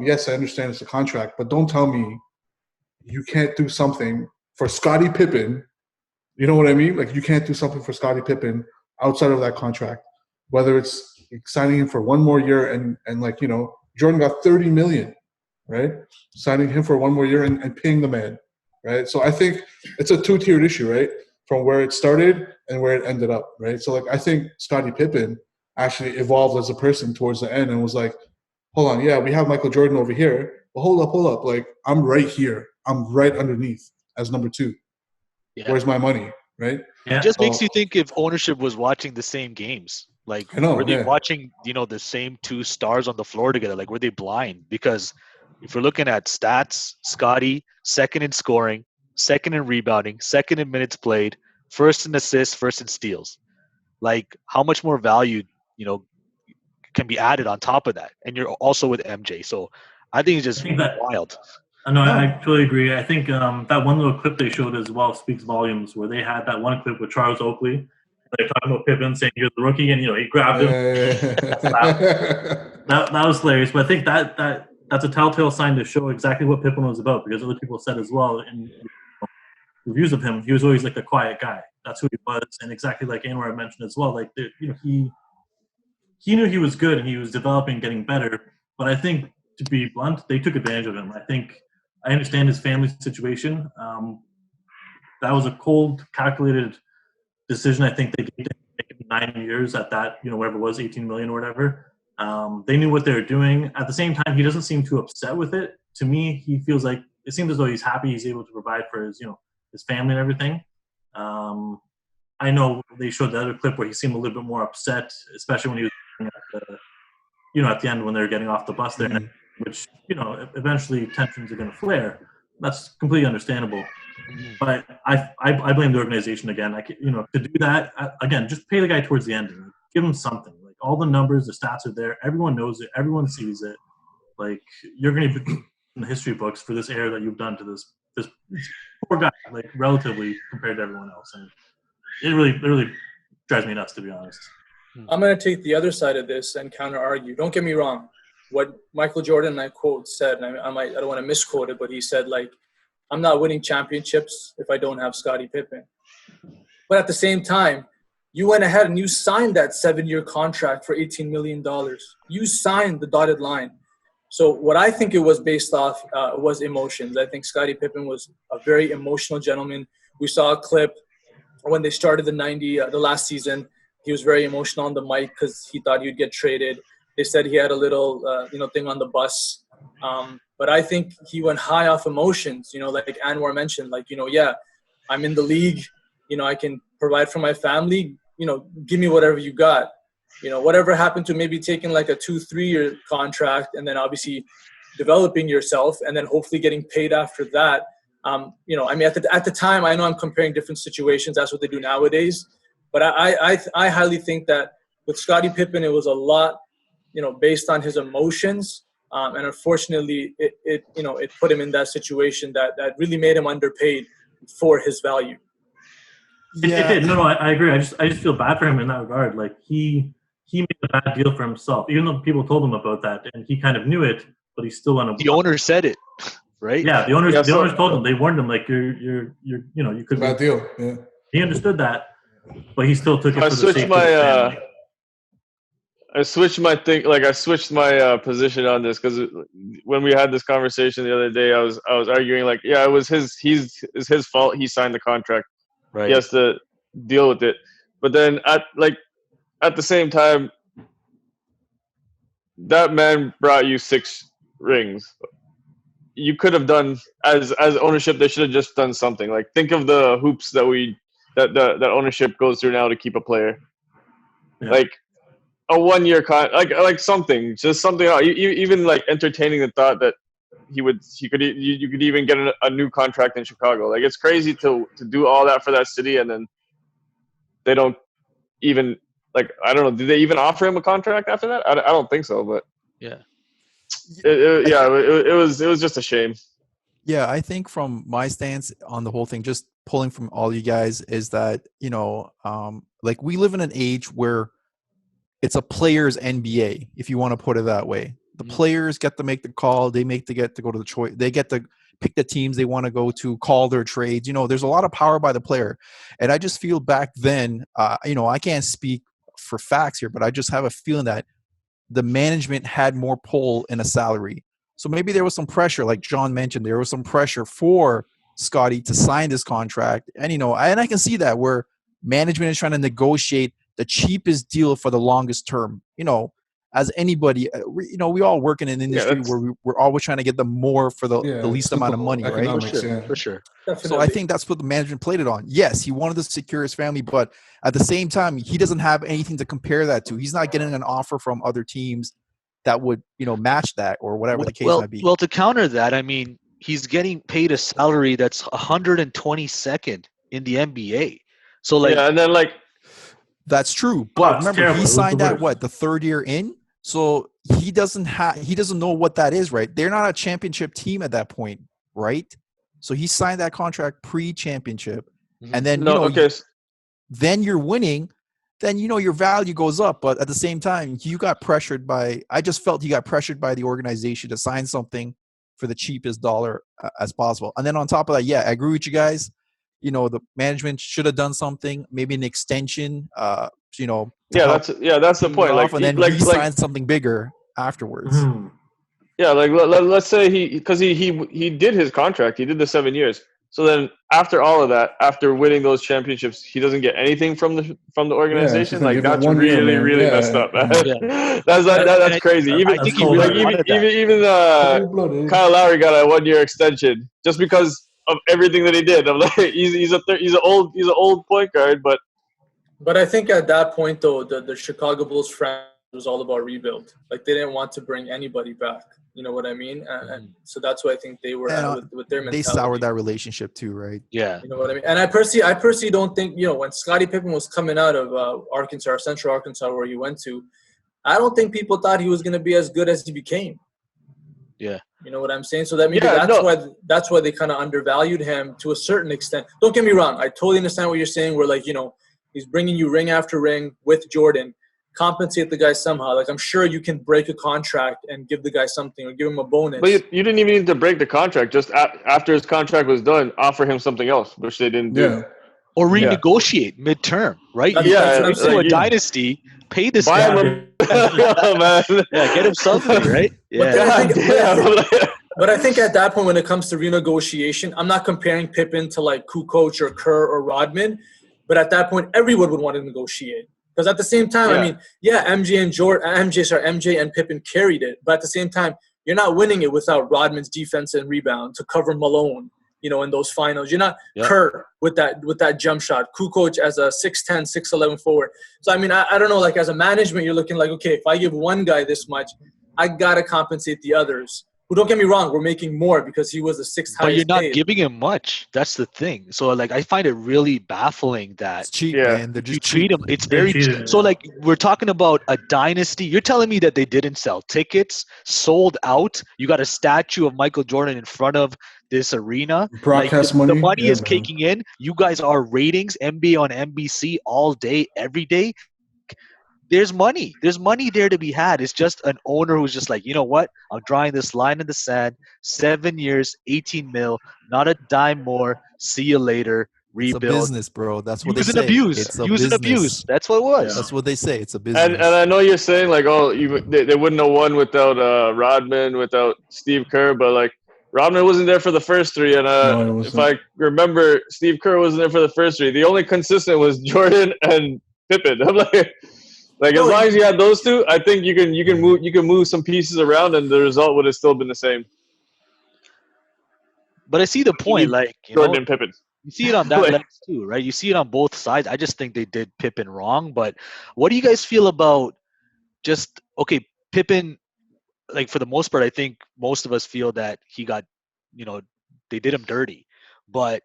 Speaker 4: Yes, I understand it's a contract, but don't tell me you can't do something for Scottie Pippen. You know what I mean? Like you can't do something for Scottie Pippen outside of that contract, whether it's signing him for 1 more year and like, Jordan got 30 million, right? Signing him for 1 more year and paying the man, right? So I think it's a 2-tiered issue, right? From where it started and where it ended up, right? So like I think Scottie Pippen actually evolved as a person towards the end and was like, hold on, yeah, we have Michael Jordan over here, but hold up. Like I'm right here. I'm right underneath as number 2.
Speaker 1: yeah.
Speaker 4: Where's my money, right?
Speaker 5: Yeah.
Speaker 1: It just makes you think if ownership was watching the same games. Like,
Speaker 4: I know,
Speaker 1: were they
Speaker 4: yeah.
Speaker 1: watching, the same 2 stars on the floor together? Like, were they blind? Because if we're looking at stats, Scottie, second in scoring, second in rebounding, second in minutes played, first in assists, first in steals. Like, how much more value, can be added on top of that? And you're also with MJ. So I think it's just wild.
Speaker 5: No, I totally agree. I think that one little clip they showed as well speaks volumes, where they had that one clip with Charles Oakley. they're talking about Pippen saying you're the rookie, and he grabbed him.
Speaker 4: Yeah.
Speaker 5: That was hilarious. But I think that's a telltale sign to show exactly what Pippen was about, because other people said as well in reviews of him, he was always like a quiet guy. That's who he was, and exactly like Anwar mentioned as well. Like he knew he was good and he was developing, getting better. But I think, to be blunt, they took advantage of him. I understand his family situation. That was a cold, calculated decision. I think they gave him 9 years at that, whatever it was, 18 million or whatever. They knew what they were doing. At the same time, he doesn't seem too upset with it. To me, he feels like it seems as though he's happy. He's able to provide for his family and everything. I know they showed the other clip where he seemed a little bit more upset, especially when he was at the end when they were getting off the bus there, which eventually tensions are going to flare. That's completely understandable. But I blame the organization again. To do that again, just pay the guy towards the end and give him something. Like, all the numbers, the stats are there. Everyone knows it. Everyone sees it. Like, you're going to be in the history books for this error that you've done to this poor guy, like, relatively compared to everyone else. And it really drives me nuts, to be honest.
Speaker 6: I'm going to take the other side of this and counter argue. Don't get me wrong. What Michael Jordan, and I quote, said, and I don't want to misquote it, but he said, like, I'm not winning championships if I don't have Scottie Pippen. But at the same time, you went ahead and you signed that 7-year contract for $18 million. You signed the dotted line. So what I think it was based off was emotions. I think Scottie Pippen was a very emotional gentleman. We saw a clip when they started the last season. He was very emotional on the mic because he thought he'd get traded. They said he had a little, thing on the bus. But I think he went high off emotions, like Anwar mentioned, I'm in the league, I can provide for my family, give me whatever you got. Whatever happened to maybe taking like a 2-3 year contract and then obviously developing yourself and then hopefully getting paid after that. At the time, I know I'm comparing different situations. That's what they do nowadays. But I highly think that with Scottie Pippen, it was a lot, based on his emotions. And unfortunately, it put him in that situation that really made him underpaid for his value.
Speaker 5: It did. No, I agree. I just feel bad for him in that regard. Like, he made a bad deal for himself, even though people told him about that, and he kind of knew it, but he still went.
Speaker 1: The owner said it, right?
Speaker 5: Yeah, the owners told him. They warned him, like, you could
Speaker 4: bad deal. Yeah.
Speaker 5: He understood that, but he still took it for the sake of his family.
Speaker 2: I switched my position on this because when we had this conversation the other day, I was arguing like, yeah, it was his fault. He signed the contract.
Speaker 1: Right.
Speaker 2: He has to deal with it. But then at the same time, that man brought you 6 rings. You could have done as ownership. They should have just done something. Like, think of the hoops that ownership goes through now to keep a player. Yeah. Like a 1-year like something, just something. Even like entertaining the thought that you could even get a new contract in Chicago. Like, it's crazy to do all that for that city, and then they don't even, like, I don't know. Did they even offer him a contract after that? I don't think so. But
Speaker 1: yeah,
Speaker 2: it was just a shame.
Speaker 3: Yeah, I think from my stance on the whole thing, just pulling from all you guys, is that like, we live in an age where it's a player's NBA, if you want to put it that way. The players get to make the call. They get to go to the choice. They get to pick the teams they want to go to, call their trades. There's a lot of power by the player. And I just feel back then, I can't speak for facts here, but I just have a feeling that the management had more pull in a salary. So maybe there was some pressure, like John mentioned, there was some pressure for Scottie to sign this contract. And, and I can see that where management is trying to negotiate the cheapest deal for the longest term. As anybody, we all work in an industry where we're always trying to get the more for the least amount of money, right?
Speaker 1: For sure.
Speaker 6: Definitely.
Speaker 3: So I think that's what the management played it on. Yes, he wanted to secure his family, but at the same time, he doesn't have anything to compare that to. He's not getting an offer from other teams that would, match that or whatever the case might be.
Speaker 1: Well, to counter that, I mean, he's getting paid a salary that's 122nd in the NBA. So, like,
Speaker 2: and then like.
Speaker 3: That's true, but remember,
Speaker 5: terrible.
Speaker 3: He signed at the 3rd year in, so he doesn't know what that is, right? They're not a championship team at that point, right? So he signed that contract pre-championship, and then then you're winning. then your value goes up. But at the same time, I just felt he got pressured by the organization to sign something for the cheapest dollar as possible. And then on top of that, yeah, I agree with you guys. The management should have done something, maybe an extension, to help
Speaker 2: That's the
Speaker 3: team it
Speaker 2: point.
Speaker 3: off, and then
Speaker 2: Like
Speaker 3: re-sign something bigger afterwards.
Speaker 5: Mhm.
Speaker 2: yeah, like let's say he did his contract. He did the 7 years. So then after all of that, after winning those championships, he doesn't get anything from the
Speaker 4: Yeah, it's just
Speaker 2: organization.
Speaker 4: gonna
Speaker 2: Like
Speaker 4: give him
Speaker 2: that's
Speaker 4: 1 year,
Speaker 2: really
Speaker 4: man.
Speaker 2: really messed
Speaker 4: Yeah,
Speaker 2: up, man.
Speaker 1: Yeah.
Speaker 2: That's
Speaker 1: And
Speaker 2: crazy. Even
Speaker 1: I think
Speaker 5: That's
Speaker 1: he
Speaker 5: cold.
Speaker 1: really
Speaker 2: like
Speaker 1: wanted that.
Speaker 2: even
Speaker 4: cold-blooded.
Speaker 2: Kyle Lowry got a 1 year extension just because of everything that he did. I'm like, he's an old point guard, but
Speaker 6: But I think at that point, though, the Chicago Bulls franchise was all about rebuild. Like they didn't want to bring anybody back. You know what I mean? And so that's why I think they were
Speaker 3: And
Speaker 6: with their
Speaker 3: they
Speaker 6: mentality.
Speaker 3: soured that relationship too, right?
Speaker 1: Yeah.
Speaker 6: You know what I mean? And I personally don't think when Scottie Pippen was coming out of Arkansas, Central Arkansas, where he went to, I don't think people thought he was going to be as good as he became.
Speaker 1: Yeah.
Speaker 6: You know what I'm saying? So that maybe
Speaker 2: Yeah,
Speaker 6: that's why they kind of undervalued him to a certain extent. Don't get me wrong. I totally understand what you're saying. Where he's bringing you ring after ring with Jordan. Compensate the guy somehow. Like I'm sure you can break a contract and give the guy something or give him a bonus.
Speaker 2: But you didn't even need to break the contract. Just after his contract was done, offer him something else, which they didn't do.
Speaker 4: Yeah.
Speaker 1: Or
Speaker 2: Yeah.
Speaker 1: renegotiate midterm, right?
Speaker 6: That's-
Speaker 1: You
Speaker 6: that's what I'm
Speaker 1: you're still
Speaker 6: saying.
Speaker 1: a dynasty. Pay this
Speaker 2: Buy
Speaker 1: guy.
Speaker 2: him a man.
Speaker 1: Yeah, get him something, right?
Speaker 6: But
Speaker 1: Yeah.
Speaker 6: then
Speaker 2: God damn.
Speaker 6: But I think at that point, when it comes to renegotiation, I'm not comparing Pippen to like Kukoc or Kerr or Rodman. But at that point, everyone would want to negotiate. Because at the same time,
Speaker 2: Yeah.
Speaker 6: I mean, yeah, MJ and Pippen carried it. But at the same time, you're not winning it without Rodman's defense and rebound to cover Malone, in those finals. You're not Kerr with that jump shot. Kukoc as a 6'10", 6'11" forward. So, I mean, I don't know. Like, as a management, you're looking like, okay, if I give one guy this much, I got to compensate the others. Who, don't get me wrong, we're making more because he was the sixth
Speaker 1: But
Speaker 6: highest
Speaker 1: you're not
Speaker 6: paid.
Speaker 1: giving him much. That's the thing. So like I find it really baffling that
Speaker 3: It's cheap,
Speaker 2: Yeah.
Speaker 3: man. They're
Speaker 1: you
Speaker 3: just
Speaker 1: treat
Speaker 3: cheap.
Speaker 1: him. It's
Speaker 5: They
Speaker 1: very
Speaker 5: cheated,
Speaker 1: so.
Speaker 5: yeah.
Speaker 1: Like we're talking about a dynasty. You're telling me that they didn't sell tickets, sold out. You got a statue of Michael Jordan in front of this arena.
Speaker 4: Broadcast
Speaker 1: like, the
Speaker 4: money.
Speaker 1: money
Speaker 4: Yeah,
Speaker 1: is
Speaker 4: man.
Speaker 1: kicking in. You guys are ratings. NBA on NBC all day, every day. There's money. There's money there to be had. It's just an owner who's just like, you know what? I'm drawing this line in the sand. 7 years, 18 mil, not a dime more. See you later.
Speaker 3: It's a
Speaker 1: Rebuild.
Speaker 3: business, bro. That's what they
Speaker 1: Use and
Speaker 3: say.
Speaker 1: abuse.
Speaker 3: It's a
Speaker 1: Use and
Speaker 3: business.
Speaker 1: abuse. That's what it was.
Speaker 3: That's what they say. It's a
Speaker 2: And
Speaker 3: business.
Speaker 2: I know you're saying like, oh, they wouldn't have won without Rodman, without Steve Kerr, but like Rodman wasn't there for the first three, and
Speaker 4: No, it
Speaker 2: if
Speaker 4: wasn't.
Speaker 2: I remember, Steve Kerr wasn't there for the first three. The only consistent was Jordan and Pippen. I'm like as long as you had those two, I think you can move some pieces around, and the result would have still been the same.
Speaker 1: But I see the point. Like,
Speaker 2: Jordan and Pippen.
Speaker 1: you see it on that
Speaker 2: Like-
Speaker 1: lens too, right? You see it on both sides. I just think they did Pippen wrong. But what do you guys feel about just, okay, Pippen, like for the most part, I think most of us feel that he got, they did him dirty. But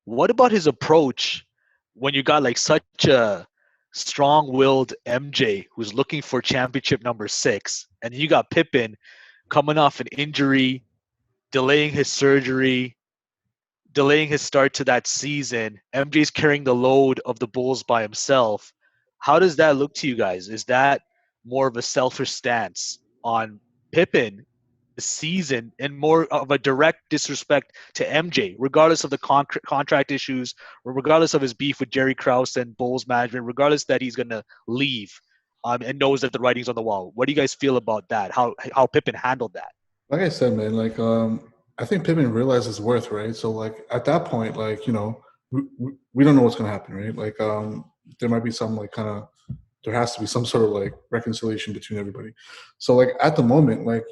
Speaker 1: what about his approach when you got like such a strong-willed MJ who's looking for championship number 6, and you got Pippen coming off an injury, delaying his surgery, delaying his start to that season. MJ's carrying the load of the Bulls by himself. How does that look to you guys? Is that more of a selfish stance on Pippen this season and more of a direct disrespect to MJ, regardless of the contract issues, or regardless of his beef with Jerry Krause and Bulls management, regardless that he's going to leave and knows that the writing's on the wall? What do you guys feel about that? How Pippen handled that?
Speaker 4: Like I said, man, like I think Pippen realized his worth, right? So like at that point, like we don't know what's gonna happen, right? Like there might be some like there has to be some sort of like reconciliation between everybody. So like at the moment, like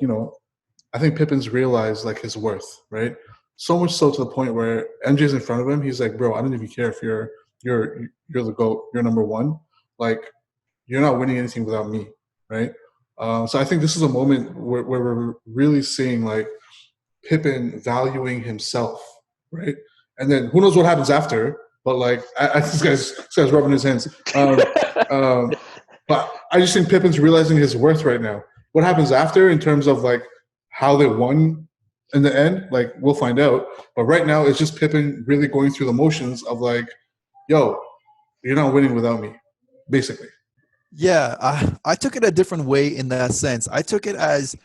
Speaker 4: I think Pippen's realized like his worth, right? So much so to the point where MJ's in front of him, he's like, bro, I don't even care if you're the GOAT, you're number one. Like you're not winning anything without me, right? So I think this is a moment where we're really seeing like Pippen valuing himself, right? And then who knows what happens after? But like, this guy's rubbing his hands. But I just think Pippen's realizing his worth right now. What happens after in terms of like how they won in the end, like we'll find out. But right now, it's just Pippen really going through the motions of like, yo, you're not winning without me, basically.
Speaker 3: Yeah, I took it a different way in that sense. I took it as,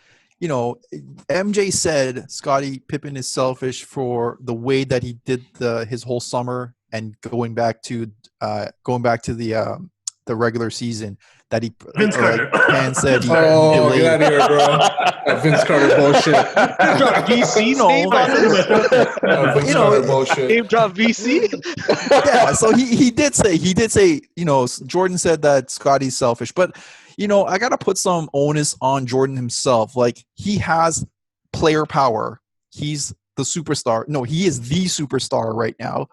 Speaker 3: MJ said Scottie Pippen is selfish for the way that he did his whole summer and going back to the regular season that he
Speaker 5: Vince
Speaker 3: like
Speaker 5: Carter.
Speaker 3: Pan said he
Speaker 4: Oh, get out
Speaker 3: delayed.
Speaker 4: of here, bro! That Vince Carter bullshit.
Speaker 1: Drop VC's name on
Speaker 5: Sorry, my
Speaker 1: this.
Speaker 5: throat there.
Speaker 4: That Vince
Speaker 3: You know,
Speaker 4: Carter bullshit.
Speaker 1: Name drop VC.
Speaker 3: Yeah, so he did say, Jordan said that Scottie's selfish, but I got to put some onus on Jordan himself. Like, he has player power. He's the superstar. No, he is the superstar right now.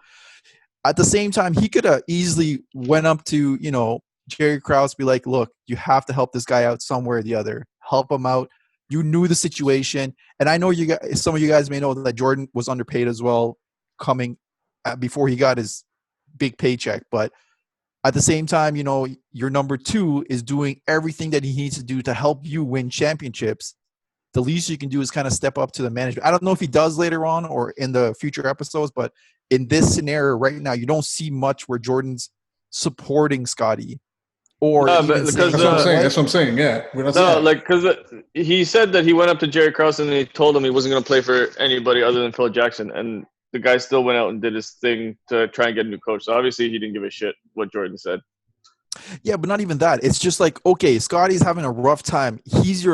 Speaker 3: At the same time, he could have easily went up to, Jerry Krause, be like, look, you have to help this guy out somewhere or the other. Help him out. You knew the situation. And I know some of you guys may know that Jordan was underpaid as well before he got his big paycheck. But at the same time, your number two is doing everything that he needs to do to help you win championships. The least you can do is kind of step up to the management. I don't know if he does later on or in the future episodes, but in this scenario right now, you don't see much where Jordan's supporting Scottie or
Speaker 2: No,
Speaker 3: even
Speaker 2: but
Speaker 3: saying,
Speaker 2: because
Speaker 4: That's what I'm saying. Yeah, we're not
Speaker 2: no,
Speaker 4: saying.
Speaker 2: like because he said that he went up to Jerry Krause and he told him he wasn't going to play for anybody other than Phil Jackson, and the guy still went out and did his thing to try and get a new coach. So obviously he didn't give a shit what Jordan said.
Speaker 3: yeah, but not even that. It's just like, okay, Scottie's having a rough time. He's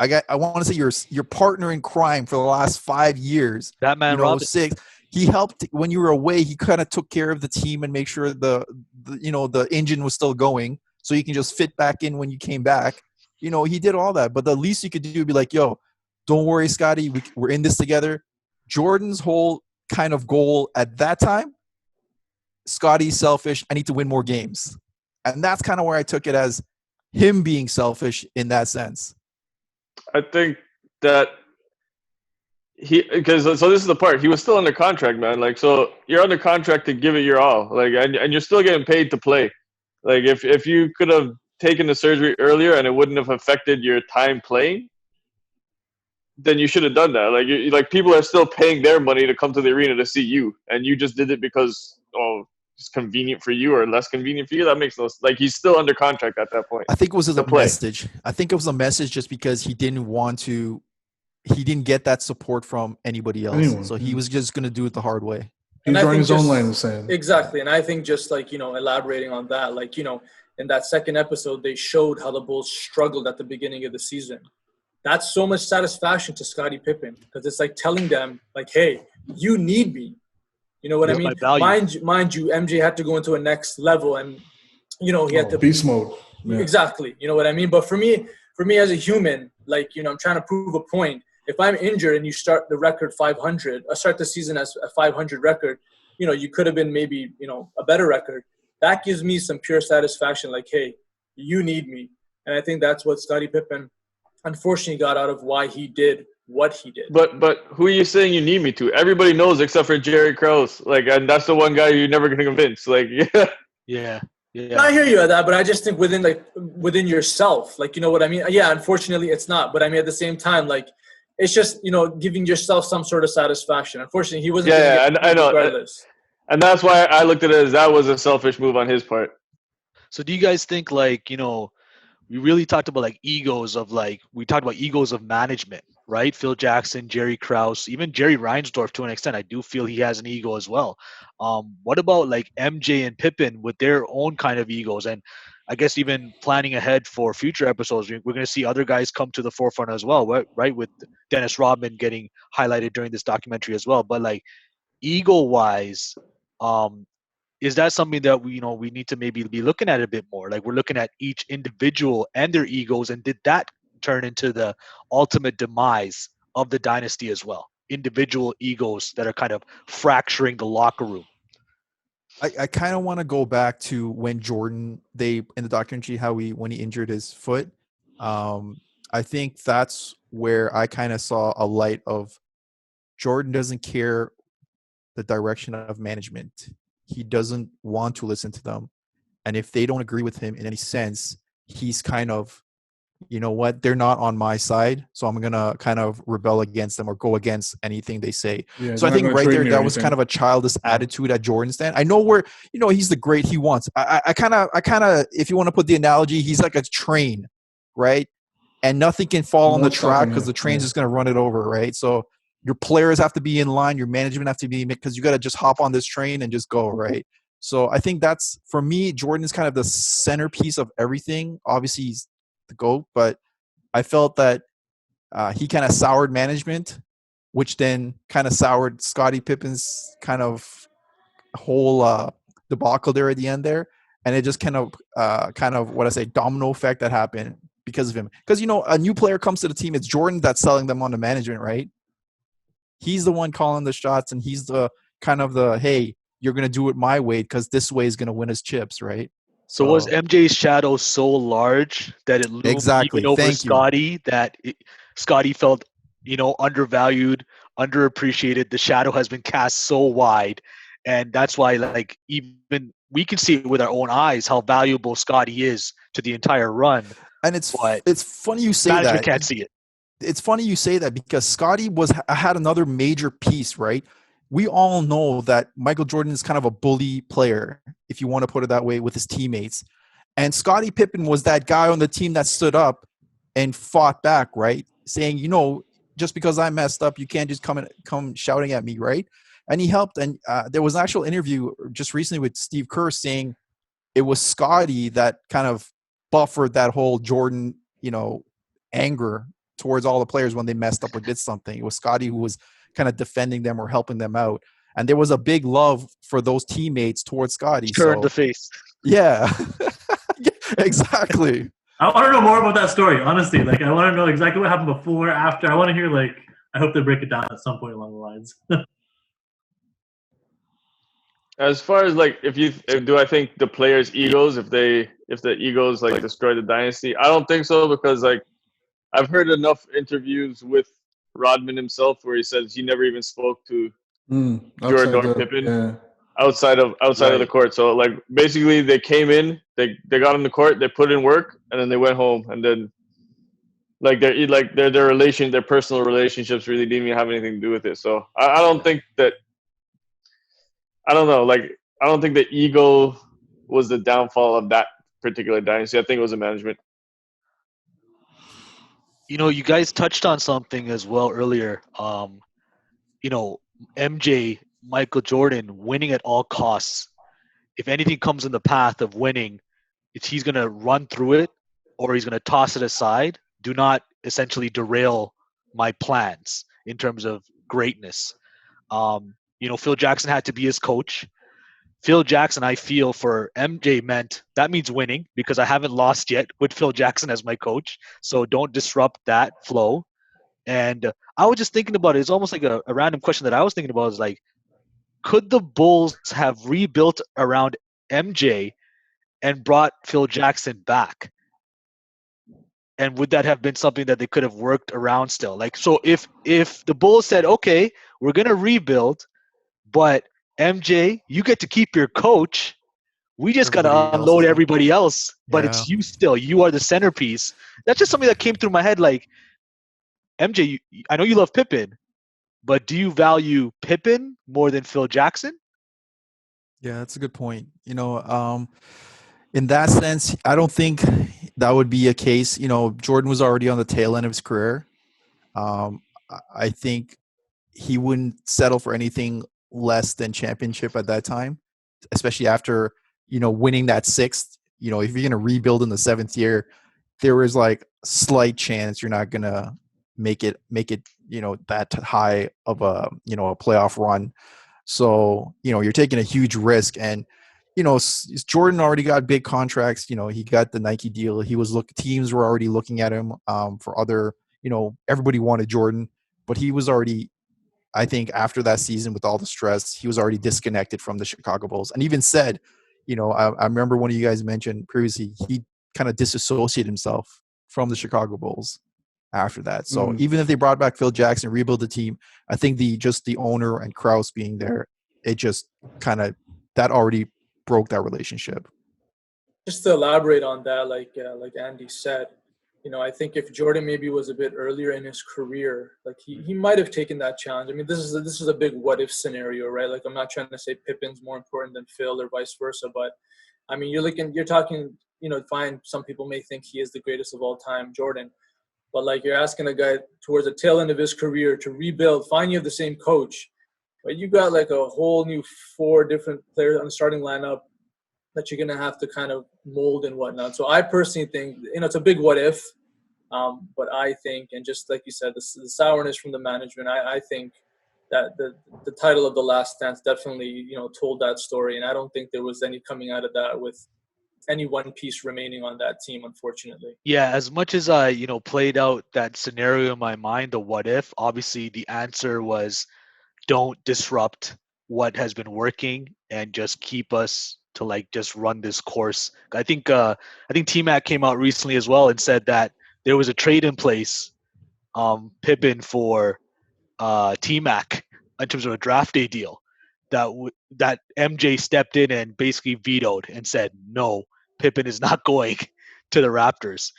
Speaker 3: I want to say your partner in crime for the last 5 years.
Speaker 1: Batman Robin.
Speaker 3: 6. He helped when you were away. He kind of took care of the team and make sure the engine was still going, so you can just fit back in when you came back. He did all that. But the least you could do would be like, yo, don't worry, Scottie. We're in this together. Jordan's whole kind of goal at that time, Scottie's selfish. I need to win more games. And that's kind of where I took it, as him being selfish in that sense.
Speaker 2: I think that because this is the part, he was still under contract, man. Like, so you're under contract to give it your all, like, and you're still getting paid to play. Like, if you could have taken the surgery earlier and it wouldn't have affected your time playing, then you should have done that. Like people are still paying their money to come to the arena to see you, and you just did it because it's convenient for you or less convenient for you. That makes no sense. Like, he's still under contract at that point.
Speaker 3: I think it was a
Speaker 2: play.
Speaker 3: message. I think it was a message just because he didn't get that support from anybody else. So he was just going to do it the hard way.
Speaker 4: He's drawing his own line in the sand.
Speaker 6: Exactly. And I think just like, elaborating on that, like, in that second episode, they showed how the Bulls struggled at the beginning of the season. That's so much satisfaction to Scottie Pippen, because it's like telling them, like, hey, you need me. You know what I mean? Mind you, MJ had to go into a next level, and he had to
Speaker 4: beast mode. Yeah.
Speaker 6: Exactly. You know what I mean? But for me as a human, like, I'm trying to prove a point. If I'm injured and you start the record 500, start the season as a 500 record, you could have been maybe, a better record. That gives me some pure satisfaction. Like, hey, you need me. And I think that's what Scottie Pippen unfortunately got out of why he did what he did.
Speaker 2: But who are you saying you need me to? Everybody knows except for Jerry Krause. Like, and that's the one guy you're never going to convince. Like,
Speaker 1: Yeah.
Speaker 6: I hear you at that, but I just think within yourself, like, you know what I mean? Yeah, unfortunately it's not. But I mean, at the same time, like, it's just, giving yourself some sort of satisfaction. Unfortunately, he wasn't.
Speaker 2: Yeah, I know.
Speaker 6: Regardless.
Speaker 2: And that's why I looked at it as that was a selfish move on his part.
Speaker 1: So do you guys think, like, we really talked about egos of management, right? Phil Jackson, Jerry Krause, even Jerry Reinsdorf to an extent. I do feel he has an ego as well. What about MJ and Pippen with their own kind of egos? And I guess even planning ahead for future episodes, we're going to see other guys come to the forefront as well, right? With Dennis Rodman getting highlighted during this documentary as well. But ego-wise, is that something that we need to maybe be looking at a bit more? Like, we're looking at each individual and their egos, and did that turn into the ultimate demise of the dynasty as well? Individual egos that are kind of fracturing the locker room.
Speaker 3: I kind of want to go back to when Jordan, in the documentary, when he injured his foot. I think that's where I kind of saw a light of Jordan doesn't care the direction of management. He doesn't want to listen to them. And if they don't agree with him in any sense, he's kind of you know what, they're not on my side, so I'm gonna kind of rebel against them or go against anything they say.
Speaker 4: Yeah,
Speaker 3: So I
Speaker 4: they're not
Speaker 3: think
Speaker 4: gonna
Speaker 3: right
Speaker 4: trade
Speaker 3: there,
Speaker 4: me or
Speaker 3: that was kind
Speaker 4: anything.
Speaker 3: of a childish attitude at Jordan's stand. I know where, you know, he's the great he wants. I kind of, if you want to put the analogy, he's like a train, right? And nothing can fall
Speaker 4: No
Speaker 3: on the
Speaker 4: one's
Speaker 3: track
Speaker 4: stopping
Speaker 3: because
Speaker 4: you.
Speaker 3: the train's
Speaker 4: Yeah.
Speaker 3: just going to run it over, right? So your players have to be in line, your management have to be, because you got to just hop on this train and just go, right? So I think that's, for me, Jordan is kind of the centerpiece of everything. Obviously, he's the GOAT, but I felt that he kind of soured management, which then kind of soured Scottie Pippen's kind of whole debacle there at the end there, and it just kind of what I say, domino effect that happened because of him. Because you know, a new player comes to the team, it's Jordan that's selling them on the management, right? He's the one calling the shots, and he's the kind of the, hey, you're gonna do it my way because this way is gonna win us chips, right?
Speaker 1: So was
Speaker 3: So
Speaker 1: MJ's shadow so large that it loomed even
Speaker 3: exactly,
Speaker 1: over
Speaker 3: thank you.
Speaker 1: Scotty that Scotty felt, undervalued, underappreciated? The shadow has been cast so wide, and that's why, like, even we can see it with our own eyes how valuable Scotty is to the entire run,
Speaker 3: And
Speaker 1: but
Speaker 3: it's funny you say
Speaker 1: management
Speaker 3: that.
Speaker 1: can't see it.
Speaker 3: It's funny you say that because Scotty had another major piece, right? We all know that Michael Jordan is kind of a bully player, if you want to put it that way, with his teammates. And Scottie Pippen was that guy on the team that stood up and fought back, right? Saying, you know, just because I messed up, you can't just come shouting at me, right? And he helped. And there was an actual interview just recently with Steve Kerr saying it was Scotty that kind of buffered that whole Jordan, you know, anger towards all the players when they messed up or did something. It was Scotty who was kind of defending them or helping them out. And there was a big love for those teammates towards Scotty.
Speaker 1: Turn the
Speaker 3: So
Speaker 1: face.
Speaker 3: yeah, yeah, exactly.
Speaker 5: I want to know more about that story, honestly. Like, I want to know exactly what happened before, after. I want to hear, like, I hope they break it down at some point along the lines.
Speaker 2: As far as like, do I think the players' egos, if the egos like destroy the dynasty, I don't think so, because like I've heard enough interviews with Rodman himself where he says he never even spoke to Jordan
Speaker 4: Outside
Speaker 2: or
Speaker 4: the
Speaker 2: Pippen
Speaker 4: yeah.
Speaker 2: outside of the
Speaker 3: Right.
Speaker 2: court. So like basically they came in, they got in the court, they put in work, and then they went home, and then like their personal relationships really didn't even have anything to do with it. So I don't think that, I don't know, like I don't think the ego was the downfall of that particular dynasty. I think it was the management.
Speaker 1: You guys touched on something as well earlier. You know, MJ, Michael Jordan, winning at all costs. If anything comes in the path of winning, he's going to run through it or he's going to toss it aside. Do not essentially derail my plans in terms of greatness. Phil Jackson had to be his coach. Phil Jackson, I feel, for MJ meant that means winning because I haven't lost yet with Phil Jackson as my coach. So don't disrupt that flow. And I was just thinking about it. It's almost like a random question that I was thinking about is like, could the Bulls have rebuilt around MJ and brought Phil Jackson back? And would that have been something that they could have worked around still? Like, so if the Bulls said, okay, we're gonna rebuild, but MJ, you get to keep your coach. We just gotta
Speaker 3: Everybody else
Speaker 1: unload
Speaker 3: is good.
Speaker 1: everybody else, but
Speaker 3: Yeah.
Speaker 1: it's you still. You are the centerpiece. That's just something that came through my head. Like, MJ, I know you love Pippen, but do you value Pippen more than Phil Jackson?
Speaker 3: Yeah, that's a good point. You know, in that sense, I don't think that would be a case. You know, Jordan was already on the tail end of his career. I think he wouldn't settle for anything less than championship at that time, especially after, you know, winning that sixth. You know, if you're going to rebuild in the seventh year, there is like slight chance you're not going to make it, you know, that high of a, you know, a playoff run. So, you know, you're taking a huge risk. And, you know, Jordan already got big contracts. You know, he got the Nike deal. Teams were already looking at him for other, you know, everybody wanted Jordan, but he was already, I think, after that season with all the stress, he was already disconnected from the Chicago Bulls, and even said, you know, I remember one of you guys mentioned previously, he kind of disassociated himself from the Chicago Bulls after that. So
Speaker 4: Mm.
Speaker 3: even if they brought back Phil Jackson, rebuild the team, I think the owner and Krause being there, it just kind of, that already broke that relationship.
Speaker 6: Just to elaborate on that, like Andy said, I think if Jordan maybe was a bit earlier in his career, like he might have taken that challenge. I mean, this is a big what if scenario, right? Like, I'm not trying to say Pippen's more important than Phil or vice versa, but I mean, you're talking, fine. Some people may think he is the greatest of all time, Jordan, but like you're asking a guy towards the tail end of his career to rebuild. Fine, you have the same coach, but you got like a whole new 4 different players on the starting lineup that you're going to have to kind of mold and whatnot. So I personally think, it's a big what if, but I think, and just like you said, the sourness from the management, I think that the title of The Last Dance definitely, told that story. And I don't think there was any coming out of that with any one piece remaining on that team, unfortunately.
Speaker 1: Yeah, as much as I, played out that scenario in my mind, the what if, obviously the answer was don't disrupt what has been working and just keep us to like just run this course. I think T-Mac came out recently as well and said that there was a trade in place, Pippen for T-Mac in terms of a draft day deal that MJ stepped in and basically vetoed and said no, Pippen is not going to the Raptors.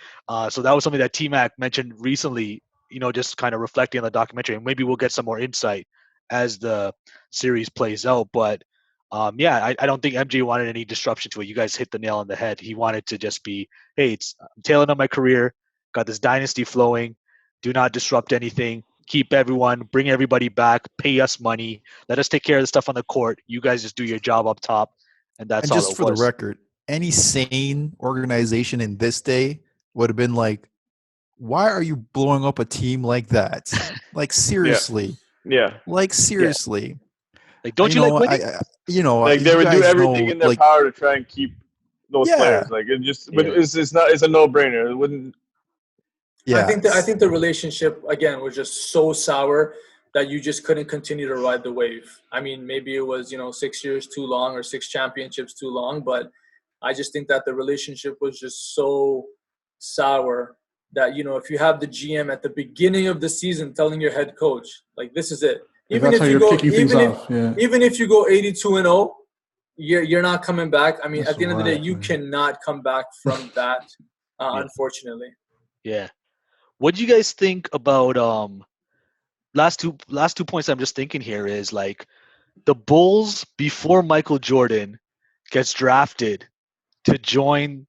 Speaker 1: So that was something that T-Mac mentioned recently. Just kind of reflecting on the documentary, and maybe we'll get some more insight as the series plays out. But I don't think MJ wanted any disruption to it. You guys hit the nail on the head. He wanted to just be, hey, I'm tailing on my career, got this dynasty flowing. Do not disrupt anything. Keep everyone, bring everybody back, pay us money, let us take care of the stuff on the court. You guys just do your job up top, and that's
Speaker 3: And
Speaker 1: all
Speaker 3: just
Speaker 1: it
Speaker 3: for the
Speaker 1: was.
Speaker 3: record, any sane organization in this day would have been like, why are you blowing up a team like that? Like, seriously.
Speaker 2: Yeah.
Speaker 3: Like, seriously.
Speaker 1: Like, don't you like winning?
Speaker 2: Like they
Speaker 3: you
Speaker 2: would do
Speaker 3: guys
Speaker 2: everything
Speaker 3: know,
Speaker 2: in their
Speaker 3: like,
Speaker 2: power to try and keep those
Speaker 3: Yeah.
Speaker 2: players. Like but
Speaker 1: Yeah.
Speaker 2: it's a no-brainer. It wouldn't.
Speaker 3: yeah.
Speaker 6: I think the relationship again was just so sour that you just couldn't continue to ride the wave. I mean, maybe it was 6 years too long or 6 championships too long, but I just think that the relationship was just so sour that if you have the GM at the beginning of the season telling your head coach like this is it,
Speaker 4: And that's how you're kicking things off.
Speaker 6: even if you go 82-0, you're not coming back. I mean,
Speaker 4: That's
Speaker 6: at the end of the day, you
Speaker 4: man.
Speaker 6: cannot come back from that, unfortunately.
Speaker 1: Yeah. What do you guys think about last two points I'm just thinking here is like the Bulls before Michael Jordan gets drafted to join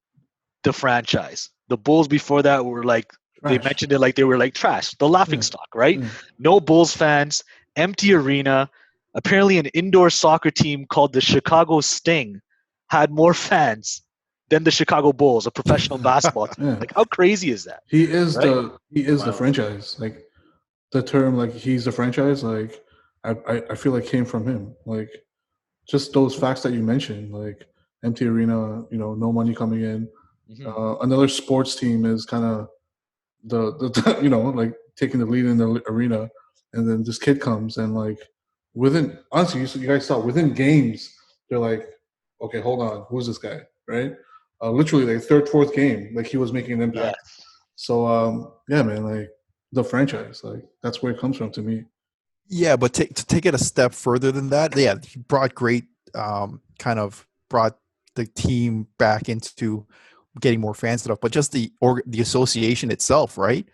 Speaker 1: the franchise. The Bulls before that were like they
Speaker 4: Trash.
Speaker 1: mentioned it like they were like trash, the laughing
Speaker 4: Yeah.
Speaker 1: stock, right?
Speaker 4: Yeah.
Speaker 1: No Bulls fans, empty arena. Apparently an indoor soccer team called the Chicago Sting had more fans than the Chicago Bulls, a professional basketball team.
Speaker 4: Yeah.
Speaker 1: Like how crazy is that?
Speaker 4: He is
Speaker 1: Right?
Speaker 4: the franchise. Like the term, like he's the franchise. Like I feel like came from him. Like just those facts that you mentioned. Like empty arena. No money coming in.
Speaker 1: Mhm.
Speaker 4: Another sports team is kind of the like taking the lead in the arena, and then this kid comes and like within honestly, you guys saw within games they're like, okay, hold on, who's this guy, right? Literally like third, fourth game, like he was making an impact.
Speaker 1: Yeah.
Speaker 4: So yeah, man, like the franchise, like that's where it comes from to me.
Speaker 3: Yeah, but to take it a step further than that, yeah, he brought kind of brought the team back into getting more fans stuff, but just the association itself, right?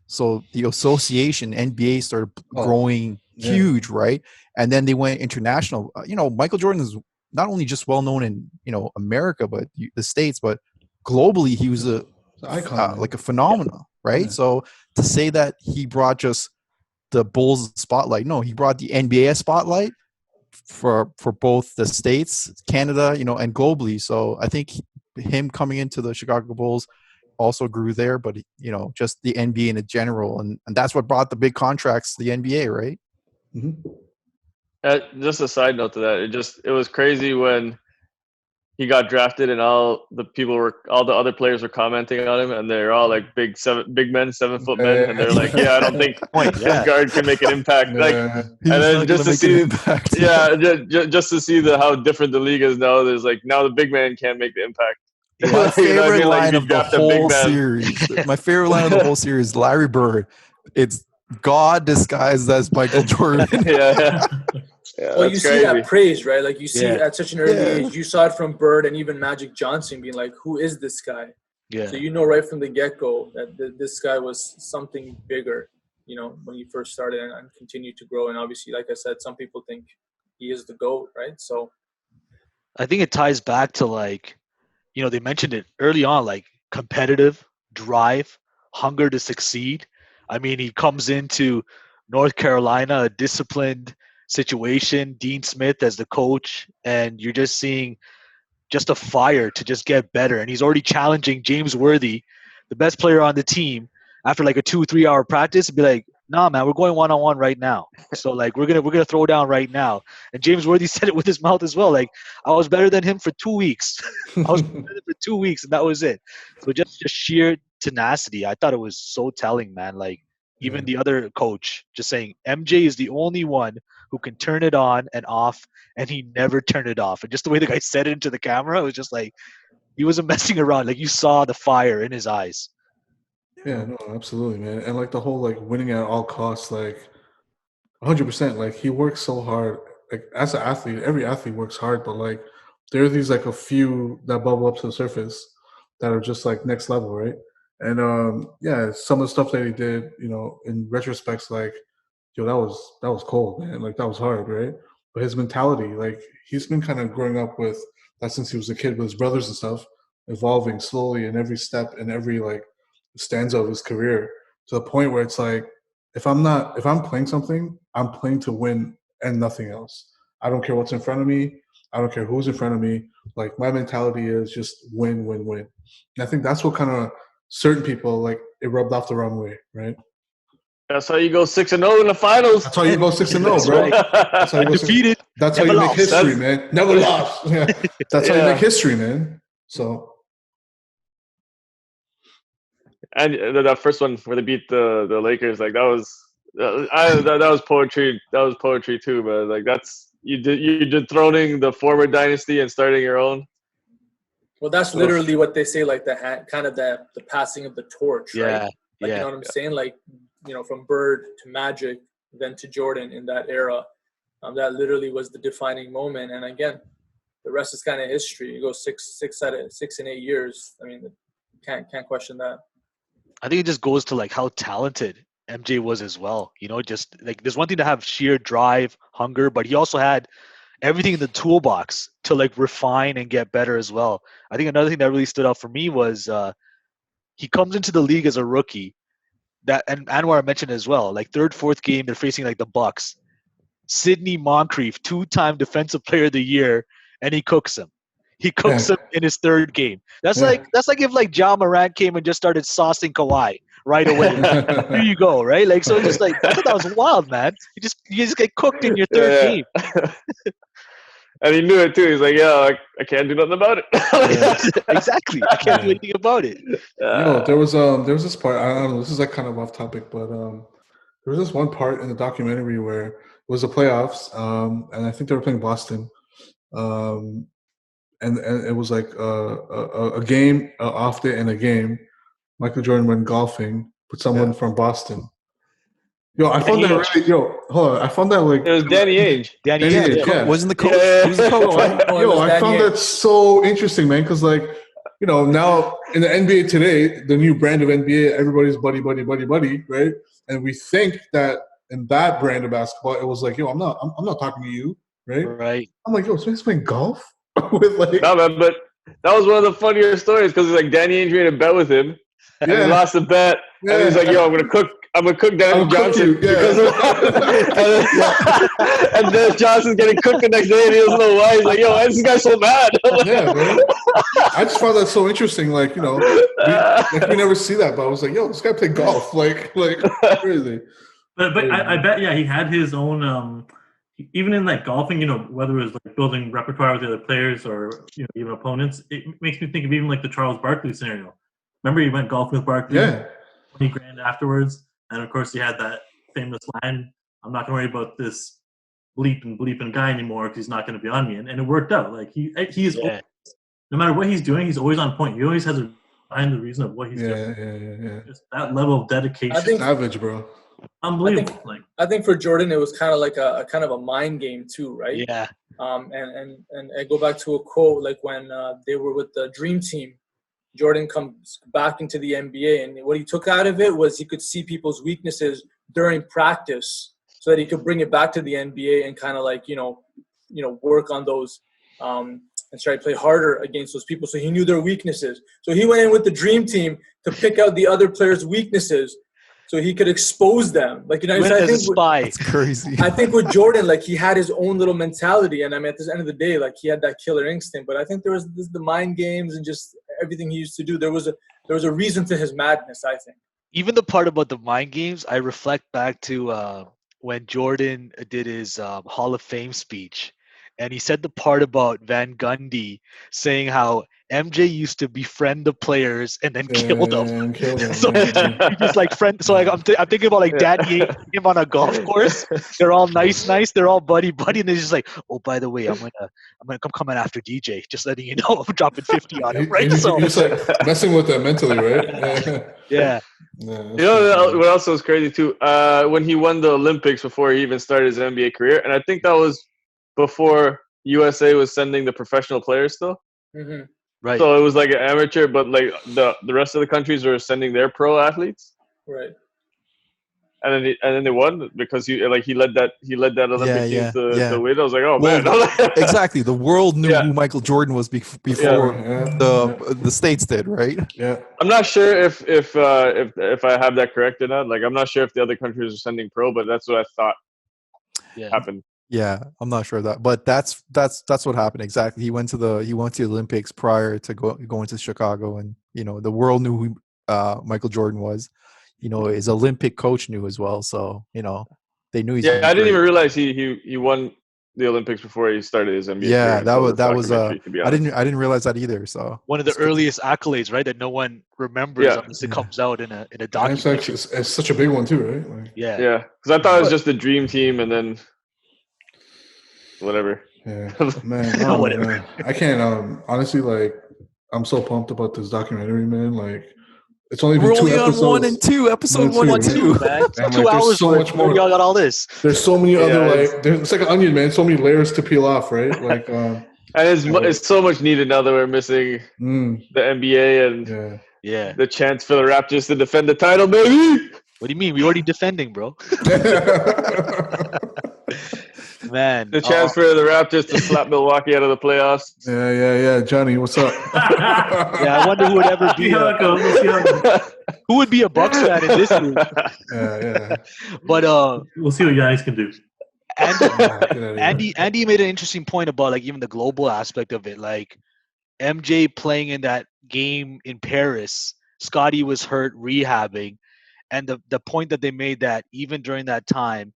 Speaker 3: So the association NBA started growing huge, right? And then they went international. Michael Jordan is not only just well known in America, but the States, but globally he was a
Speaker 4: icon,
Speaker 3: like a phenomenon, right?
Speaker 4: Yeah.
Speaker 3: So to say that he brought just the Bulls spotlight, no, he brought the NBA spotlight for both the States, Canada, and globally. So I think him coming into the Chicago Bulls also grew there, but just the NBA in general, and that's what brought the big contracts to the NBA, right?
Speaker 4: Mm-hmm.
Speaker 2: Just a side note to that, it was crazy when he got drafted and all the other players were commenting on him, and they're all like big men, 7-foot men, and they're like, yeah, I don't think this guard can make an impact. Like, and then just to see, just to see how different the league is now. There's like now the big man can't make the impact.
Speaker 3: My favorite line
Speaker 2: Like,
Speaker 3: of the whole series. My favorite line of the whole series, Larry Bird. It's God disguised as Michael Jordan.
Speaker 2: Yeah,
Speaker 6: well, you see that praise, right? Like you see at such an early age. You saw it from Bird and even Magic Johnson being like, "Who is this guy?"
Speaker 1: Yeah.
Speaker 6: So you know right from the get-go that this guy was something bigger, you know, when he first started and continued to grow. And obviously, like I said, some people think he is the GOAT, right? So
Speaker 1: I think it ties back to like, they mentioned it early on, like competitive drive, hunger to succeed. I mean, he comes into North Carolina, a disciplined situation, Dean Smith as the coach, and you're just seeing just a fire to just get better. And he's already challenging James Worthy, the best player on the team, after like a 2-3 hour practice, and be like, "Nah, man, we're going 1-on-1 right now. So like we're gonna throw down right now." And James Worthy said it with his mouth as well. Like, I was better than him for 2 weeks. I was better than him for 2 weeks, and that was it. So just sheer tenacity. I thought it was so telling, man. Like even
Speaker 4: Yeah.
Speaker 1: the other coach just saying MJ is the only one who can turn it on and off, and he never turned it off. And just the way the guy said it into the camera, it was just like he wasn't messing around. Like you saw the fire in his eyes.
Speaker 4: Yeah, no, absolutely, man. And like the whole like winning at all costs, like 100%. Like he works so hard. Like as an athlete, every athlete works hard, but like there are these like a few that bubble up to the surface that are just like next level, right? And yeah, some of the stuff that he did, in retrospect's like, yo, that was cold, man. Like that was hard, right? But his mentality, like he's been kind of growing up with that since he was a kid with his brothers and stuff, evolving slowly in every step in every like stanza of his career to the point where it's like if I'm playing something, I'm playing to win and nothing else. I don't care what's in front of me. I don't care who's in front of me. Like my mentality is just win, win, win. And I think that's what kind of certain people like it rubbed off the wrong way, right?
Speaker 2: That's how you go 6-0 in the finals.
Speaker 4: That's how you go 6-0,
Speaker 1: That's
Speaker 4: bro.
Speaker 1: right.
Speaker 4: That's how you go 6-0.
Speaker 1: Undefeated.
Speaker 4: That's how
Speaker 1: Never
Speaker 4: you make
Speaker 1: lost.
Speaker 4: history,
Speaker 2: That's-
Speaker 4: man. Never lost. Yeah. That's how you
Speaker 2: Yeah.
Speaker 4: make history, man. So
Speaker 2: And that first one where they beat the Lakers, like that was that was poetry. That was poetry too, but like that's you dethroning the former dynasty and starting your own.
Speaker 6: well, that's literally what they say, like kind of the passing of the torch, right?
Speaker 1: Yeah.
Speaker 6: Like,
Speaker 1: Yeah.
Speaker 6: you know what I'm saying? Like, from Bird to Magic, then to Jordan in that era. That literally was the defining moment. And again, the rest is kind of history. You go 6 and 8 years. I mean, can't question that.
Speaker 1: I think it just goes to like how talented MJ was as well. Just like there's one thing to have sheer drive, hunger, but he also had everything in the toolbox to like refine and get better as well. I think another thing that really stood out for me was he comes into the league as a rookie. That and Anwar mentioned as well. Like third, fourth game, they're facing like the Bucks. Sidney Moncrief, 2-time Defensive Player of the Year, and he cooks him. He cooks him in his third game. That's like if like Ja Morant came and just started saucing Kawhi right away. Here you go, right? Like so, it's just like I thought that was wild, man. You just get cooked in your third game.
Speaker 2: And he knew it too. He's like, yeah, I can't do nothing about it.
Speaker 1: Exactly. I can't do anything about it.
Speaker 4: there was this part. I don't know. This is like kind of off topic, but there was this one part in the documentary where it was the playoffs, and I think they were playing Boston, and it was like a game, off day and a game. Michael Jordan went golfing with someone from Boston. Yo, I found that really. Yo, hold on. I found that like
Speaker 2: it was Danny Ainge.
Speaker 1: Danny
Speaker 4: Ainge,
Speaker 1: Ainge.
Speaker 4: yeah.
Speaker 3: Wasn't the coach?
Speaker 2: Yeah.
Speaker 3: He was the coach, right?
Speaker 4: I found that so interesting, man. Because like, now in the NBA today, the new brand of NBA, everybody's buddy, right? And we think that in that brand of basketball, it was like, yo, I'm not talking to you, right?
Speaker 1: Right.
Speaker 4: I'm like, yo, so he's playing golf with like.
Speaker 2: No, man, but that was one of the funnier stories because like Danny Ainge made a bet with him, and he lost the bet, and he's like, yo, I'm gonna cook Dennis Johnson because and Dennis Johnson's getting cooked the next day, and he doesn't know why. He's like, yo, why is this guy so mad?
Speaker 4: Yeah, man. I just found that so interesting. Like, we never see that, but I was like, yo, this guy played golf, like crazy.
Speaker 5: But I bet, yeah, he had his own. Even in like golfing, whether it was like building repertoire with the other players or even opponents, it makes me think of even like the Charles Barkley scenario. Remember, he went golfing with Barkley,
Speaker 4: Yeah,
Speaker 5: $20,000 afterwards, and of course he had that famous line, "I'm not going to worry about this bleeping guy anymore because he's not going to be on me," and it worked out. Like he is, no matter what he's doing, he's always on point. He always has a behind the reason of what he's doing.
Speaker 4: Yeah.
Speaker 5: Just that level of dedication.
Speaker 6: I think
Speaker 4: Savage, bro.
Speaker 5: Unbelievable.
Speaker 6: I think for Jordan, it was kind of like a kind of a mind game too, right?
Speaker 1: Yeah.
Speaker 6: And I go back to a quote like when they were with the Dream Team, Jordan comes back into the NBA, and what he took out of it was he could see people's weaknesses during practice, so that he could bring it back to the NBA and kind of like work on those and try to play harder against those people. So he knew their weaknesses. So he went in with the dream team to pick out the other players' weaknesses, so he could expose them. Like
Speaker 1: Went as a spy.
Speaker 3: It's crazy.
Speaker 6: I think with Jordan, like he had his own little mentality, and I mean, at the end of the day, like he had that killer instinct. But I think there was the mind games and just everything he used to do. There was a reason to his madness, I think.
Speaker 1: Even the part about the mind games, I reflect back to when Jordan did his Hall of Fame speech, and he said the part about Van Gundy saying how MJ used to befriend the players and then kill them.
Speaker 4: And kill them.
Speaker 1: So he just like friend. So like I'm thinking about like Danny and him on a golf course. They're all nice. They're all buddy, and they're just like, oh, by the way, I'm gonna come coming after DJ. Just letting you know, I'm dropping 50 on him, right?
Speaker 4: You're
Speaker 1: So
Speaker 4: just like messing with them mentally, right?
Speaker 1: yeah.
Speaker 4: Yeah,
Speaker 2: You know what else was crazy too? When he won the Olympics before he even started his NBA career, and I think that was before USA was sending the professional players still.
Speaker 6: Mm-hmm.
Speaker 1: Right.
Speaker 2: So it was like an amateur, but like the rest of the countries were sending their pro athletes,
Speaker 6: Right.
Speaker 2: and then they won because he led that Olympic team to win. I was like, oh
Speaker 3: Well,
Speaker 2: man,
Speaker 3: exactly. The world knew
Speaker 2: Yeah.
Speaker 3: who Michael Jordan was before
Speaker 4: Yeah.
Speaker 3: the states did, right?
Speaker 4: Yeah.
Speaker 2: I'm not sure if I have that correct or not. Like, I'm not sure if the other countries are sending pro, but that's what I thought
Speaker 1: Yeah.
Speaker 2: happened.
Speaker 3: Yeah, I'm not sure of that, but that's what happened exactly. He went to the Olympics prior to going to Chicago, and the world knew who Michael Jordan was. His Olympic coach knew as well, so they knew he's.
Speaker 2: Yeah, I didn't even realize he won the Olympics before he started his NBA
Speaker 3: Yeah,
Speaker 2: career.
Speaker 3: that was
Speaker 2: To be
Speaker 3: I
Speaker 2: honest.
Speaker 3: didn't realize that either. So
Speaker 1: One of the earliest accolades, right? That no one remembers
Speaker 2: Yeah.
Speaker 1: unless it comes out in a
Speaker 4: And it's,
Speaker 1: documentary.
Speaker 4: it's such a big one too, right? Like,
Speaker 1: Yeah.
Speaker 2: Yeah, because I thought it was just the dream team, and then whatever.
Speaker 4: yeah, man. Oh,
Speaker 1: Whatever.
Speaker 4: man. I can't. Honestly, like, I'm so pumped about this documentary, man. Like, it's only been
Speaker 3: we're
Speaker 4: 2
Speaker 3: only
Speaker 4: episodes.
Speaker 3: on 1 and 2, episode 1 and 2.
Speaker 1: Man.
Speaker 4: And,
Speaker 1: 2
Speaker 4: like, there's
Speaker 1: hours
Speaker 4: so
Speaker 1: worth.
Speaker 4: much more.
Speaker 1: Y'all got all this.
Speaker 4: There's so many other
Speaker 2: it's-
Speaker 4: it's like an onion, man. So many layers to peel off, right? Like,
Speaker 2: And it's so much needed now that we're missing the NBA and
Speaker 4: yeah.
Speaker 1: Yeah.
Speaker 2: the chance for the Raptors to defend the title, baby.
Speaker 1: What do you mean? We already defending, bro. Man.
Speaker 2: The chance for the Raptors to slap Milwaukee out of the playoffs.
Speaker 4: Yeah. Johnny, what's up?
Speaker 1: Yeah, I wonder who would ever
Speaker 5: See
Speaker 1: be
Speaker 5: how it goes. We'll see how it goes.
Speaker 1: who would be a Bucks fan in this group.
Speaker 4: Yeah.
Speaker 1: But
Speaker 5: We'll see what you guys can do.
Speaker 1: Andy made an interesting point about like even the global aspect of it. Like MJ playing in that game in Paris, Scottie was hurt rehabbing, and the point that they made that even during that time,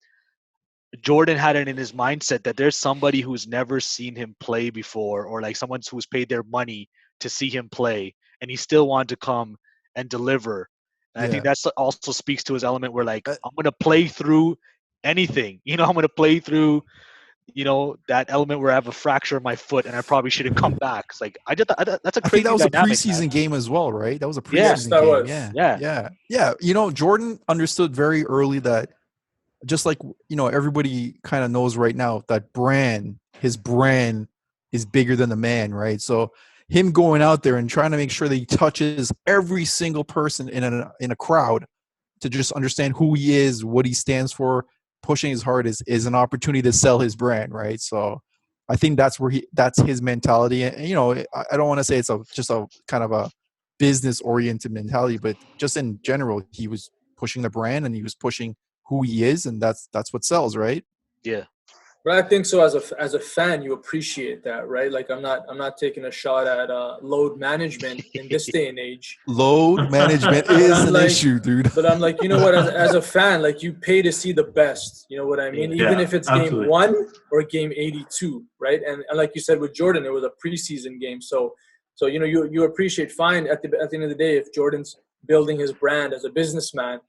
Speaker 1: Jordan had it in his mindset that there's somebody who's never seen him play before, or like someone who's paid their money to see him play, and he still wanted to come and deliver. And I think that's also speaks to his element where like I'm gonna play through anything. I'm gonna play through that element where I have a fracture in my foot and I probably shouldn't come back. It's like that's a
Speaker 3: I
Speaker 1: crazy
Speaker 3: think that was
Speaker 1: dynamic,
Speaker 3: a preseason
Speaker 1: man.
Speaker 3: game as well, right? That was a preseason
Speaker 1: Yes,
Speaker 6: that
Speaker 3: game.
Speaker 6: was.
Speaker 3: Yeah. Jordan understood very early that just like everybody kind of knows right now that his brand is bigger than the man, right? So him going out there and trying to make sure that he touches every single person in a crowd to just understand who he is, what he stands for, pushing his heart is an opportunity to sell his brand, right? So I think that's his mentality. And I don't want to say it's just a kind of a business oriented mentality, but just in general, he was pushing the brand and he was pushing who he is, and that's what sells, right?
Speaker 1: Yeah.
Speaker 6: But I think so. As a fan, you appreciate that, right? Like I'm not taking a shot at load management in this day and age.
Speaker 3: Load management is an
Speaker 6: like,
Speaker 3: issue, dude.
Speaker 6: But I'm like, you know what? As a fan, like you pay to see the best. You know what I mean? Even if it's
Speaker 5: absolutely.
Speaker 6: game 1 or game 82, right? And like you said with Jordan, it was a preseason game, so you appreciate fine at the end of the day if Jordan's building his brand as a businessman.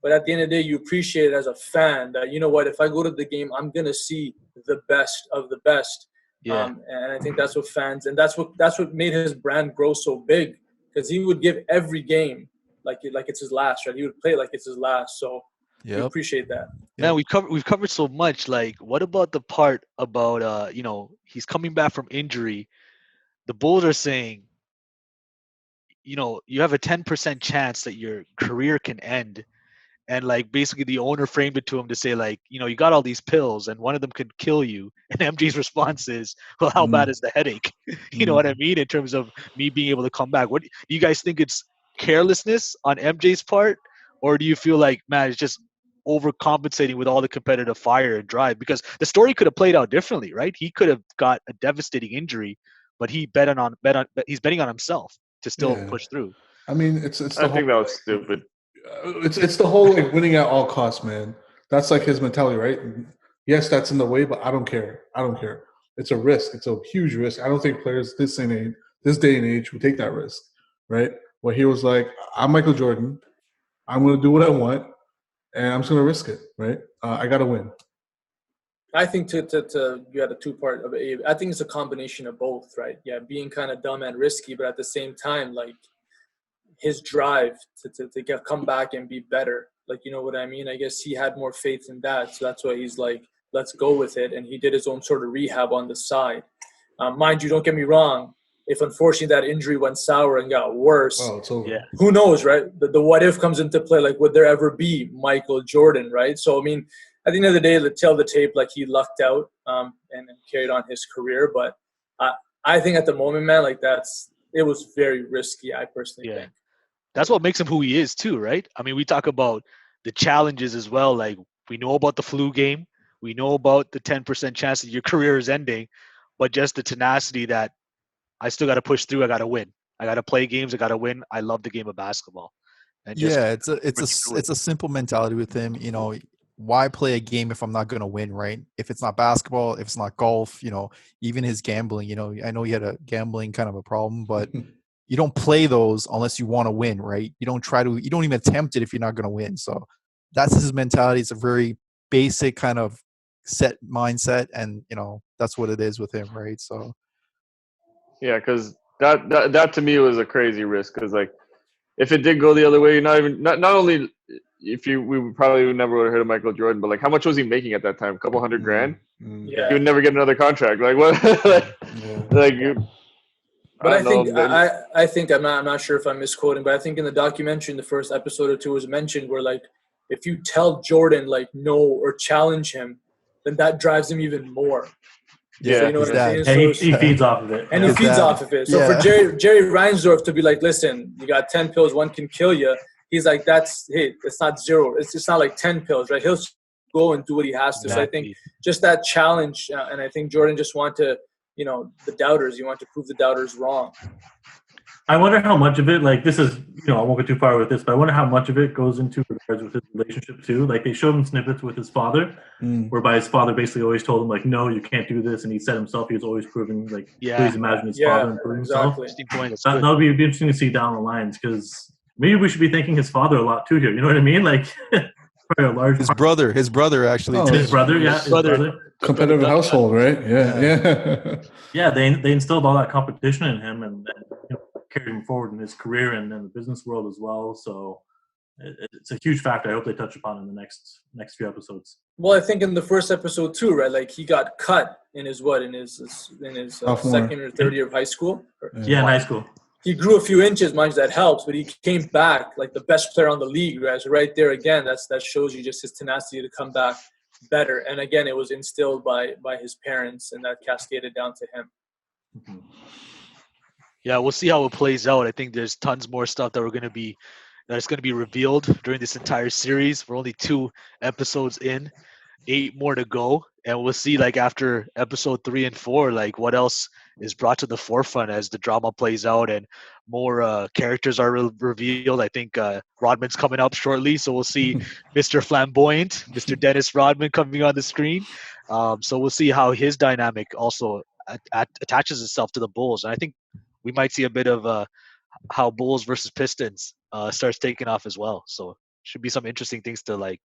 Speaker 6: But at the end of the day, you appreciate it as a fan that, you know what, if I go to the game, I'm going to see the best of the best.
Speaker 1: Yeah.
Speaker 6: And I think that's what fans – and that's what made his brand grow so big, because he would give every game like it's his last, right? He would play like it's his last. So we appreciate that.
Speaker 1: Man, we've covered so much. Like, what about the part about, he's coming back from injury. The Bulls are saying you have a 10% chance that your career can end. And like basically the owner framed it to him to say like, you got all these pills and one of them could kill you. And MJ's response is, well, how bad is the headache? You know what I mean? In terms of me being able to come back. What do you guys think? It's carelessness on MJ's part, or do you feel like, man, it's just overcompensating with all the competitive fire and drive? Because the story could have played out differently, right? He could have got a devastating injury, but he's betting on himself to still
Speaker 4: Yeah.
Speaker 1: push through.
Speaker 4: I mean, it's the
Speaker 2: I
Speaker 4: whole
Speaker 2: think that was stupid.
Speaker 4: it's the whole like winning at all costs, man. That's like his mentality, right? Yes, that's in the way, but I don't care. I don't care. It's a risk. It's a huge risk. I don't think players this day and age would take that risk, right? Where he was like, "I'm Michael Jordan. I'm going to do what I want, and I'm just going to risk it, right? I got to win."
Speaker 6: I think to you had a two-part of it. I think it's a combination of both, right? Yeah, being kind of dumb and risky, but at the same time, like his drive to come back and be better. Like, you know what I mean? I guess he had more faith in that. So that's why he's like, let's go with it. And he did his own sort of rehab on the side. Mind you, don't get me wrong. If unfortunately that injury went sour and got worse,
Speaker 4: Oh, it's over.
Speaker 1: Yeah.
Speaker 6: who knows, right? The what if comes into play. Like, would there ever be Michael Jordan, right? So, I mean, at the end of the day, the tail of the tape, like he lucked out and carried on his career. But I think at the moment, man, like it was very risky, I personally think.
Speaker 1: That's what makes him who he is too, right? I mean, we talk about the challenges as well. Like we know about the flu game, we know about the 10% chance that your career is ending, but just the tenacity that I still got to push through. I got to win. I got to play games. I got to win. I love the game of basketball, and just
Speaker 3: Yeah, it's
Speaker 1: working through it.
Speaker 3: a simple mentality with him. Why play a game if I'm not going to win, right? If it's not basketball, if it's not golf, even his gambling. I know he had a gambling kind of a problem, but you don't play those unless you want to win, right? You don't even attempt it if you're not going to win. So that's his mentality. It's a very basic kind of set mindset, and that's what it is with him, right? So
Speaker 2: Yeah, because that to me was a crazy risk. Because like, if it did go the other way, not only we would probably never would have heard of Michael Jordan, but like, how much was he making at that time? A couple hundred grand.
Speaker 6: Yeah.
Speaker 2: He would never get another contract. Like what?
Speaker 6: But I think
Speaker 2: know.
Speaker 6: I think I'm not sure if I'm misquoting, but I think in the documentary in the first episode or two was mentioned where like if you tell Jordan like no or challenge him, then that drives him even more.
Speaker 3: yeah,
Speaker 6: So you know
Speaker 3: his
Speaker 6: what I'm
Speaker 3: dad.
Speaker 6: saying?
Speaker 5: And he feeds off of it.
Speaker 6: And
Speaker 5: Yeah.
Speaker 6: he feeds
Speaker 3: dad.
Speaker 6: off of it. So
Speaker 3: Yeah.
Speaker 6: for Jerry Reinsdorf to be like, listen, you got 10 pills, one can kill you. He's like, it's not zero. It's just not like 10 pills, right? He'll go and do what he has to. So I think just that challenge, and I think Jordan just want to, the doubters, you want to prove the doubters wrong.
Speaker 5: I wonder how much of it, like this is, I won't go too far with this, but I wonder how much of it goes into regards with his relationship too. Like they showed him snippets with his father, whereby his father basically always told him like, no, you can't do this. And he said himself, he was always proving like, please imagine his father improving himself.
Speaker 1: Interesting point.
Speaker 5: That'll be interesting to see down the lines because maybe we should be thanking his father a lot too here. You know what I mean? Like probably a large
Speaker 3: His brother actually.
Speaker 4: Oh,
Speaker 5: his brother, yeah. His brother.
Speaker 4: Competitive household, right? Yeah.
Speaker 5: Yeah, they instilled all that competition in him and carried him forward in his career and in the business world as well. So it's a huge factor. I hope they touch upon in the next few episodes.
Speaker 6: Well, I think in the first episode too, right? Like he got cut in his second or third year of high school.
Speaker 5: Yeah, in high school.
Speaker 6: He grew a few inches, mind you, that helps, but he came back like the best player on the league, right? So right there again, that shows you just his tenacity to come back better. And again, it was instilled by his parents, and that cascaded down to him.
Speaker 5: Mm-hmm.
Speaker 1: Yeah, we'll see how it plays out. I think there's tons more stuff that's going to be revealed during this entire series. We're only 2 episodes in, 8 more to go, and we'll see like after episode 3 and 4, like what else is brought to the forefront as the drama plays out and more characters are revealed. I think Rodman's coming up shortly, so we'll see Mr. Flamboyant, Mr. Dennis Rodman coming on the screen. So we'll see how his dynamic also attaches itself to the Bulls, and I think we might see a bit of how Bulls versus Pistons starts taking off as well. So should be some interesting things to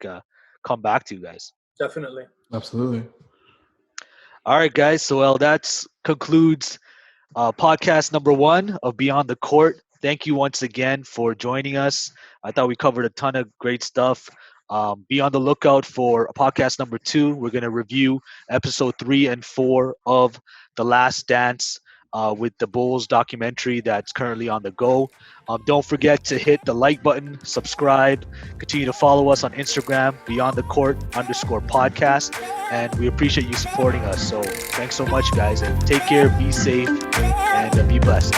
Speaker 1: come back to, guys.
Speaker 6: Definitely.
Speaker 4: Absolutely.
Speaker 1: All right, guys. So that concludes podcast number 1 of Beyond the Court. Thank you once again for joining us. I thought we covered a ton of great stuff. Be on the lookout for podcast number 2. We're going to review episode 3 and 4 of The Last Dance. with the Bulls documentary that's currently on the go. Don't forget to hit the like button, subscribe, continue to follow us on Instagram, Beyond the Court _podcast, and we appreciate you supporting us. So thanks so much, guys, and take care, be safe, and be blessed.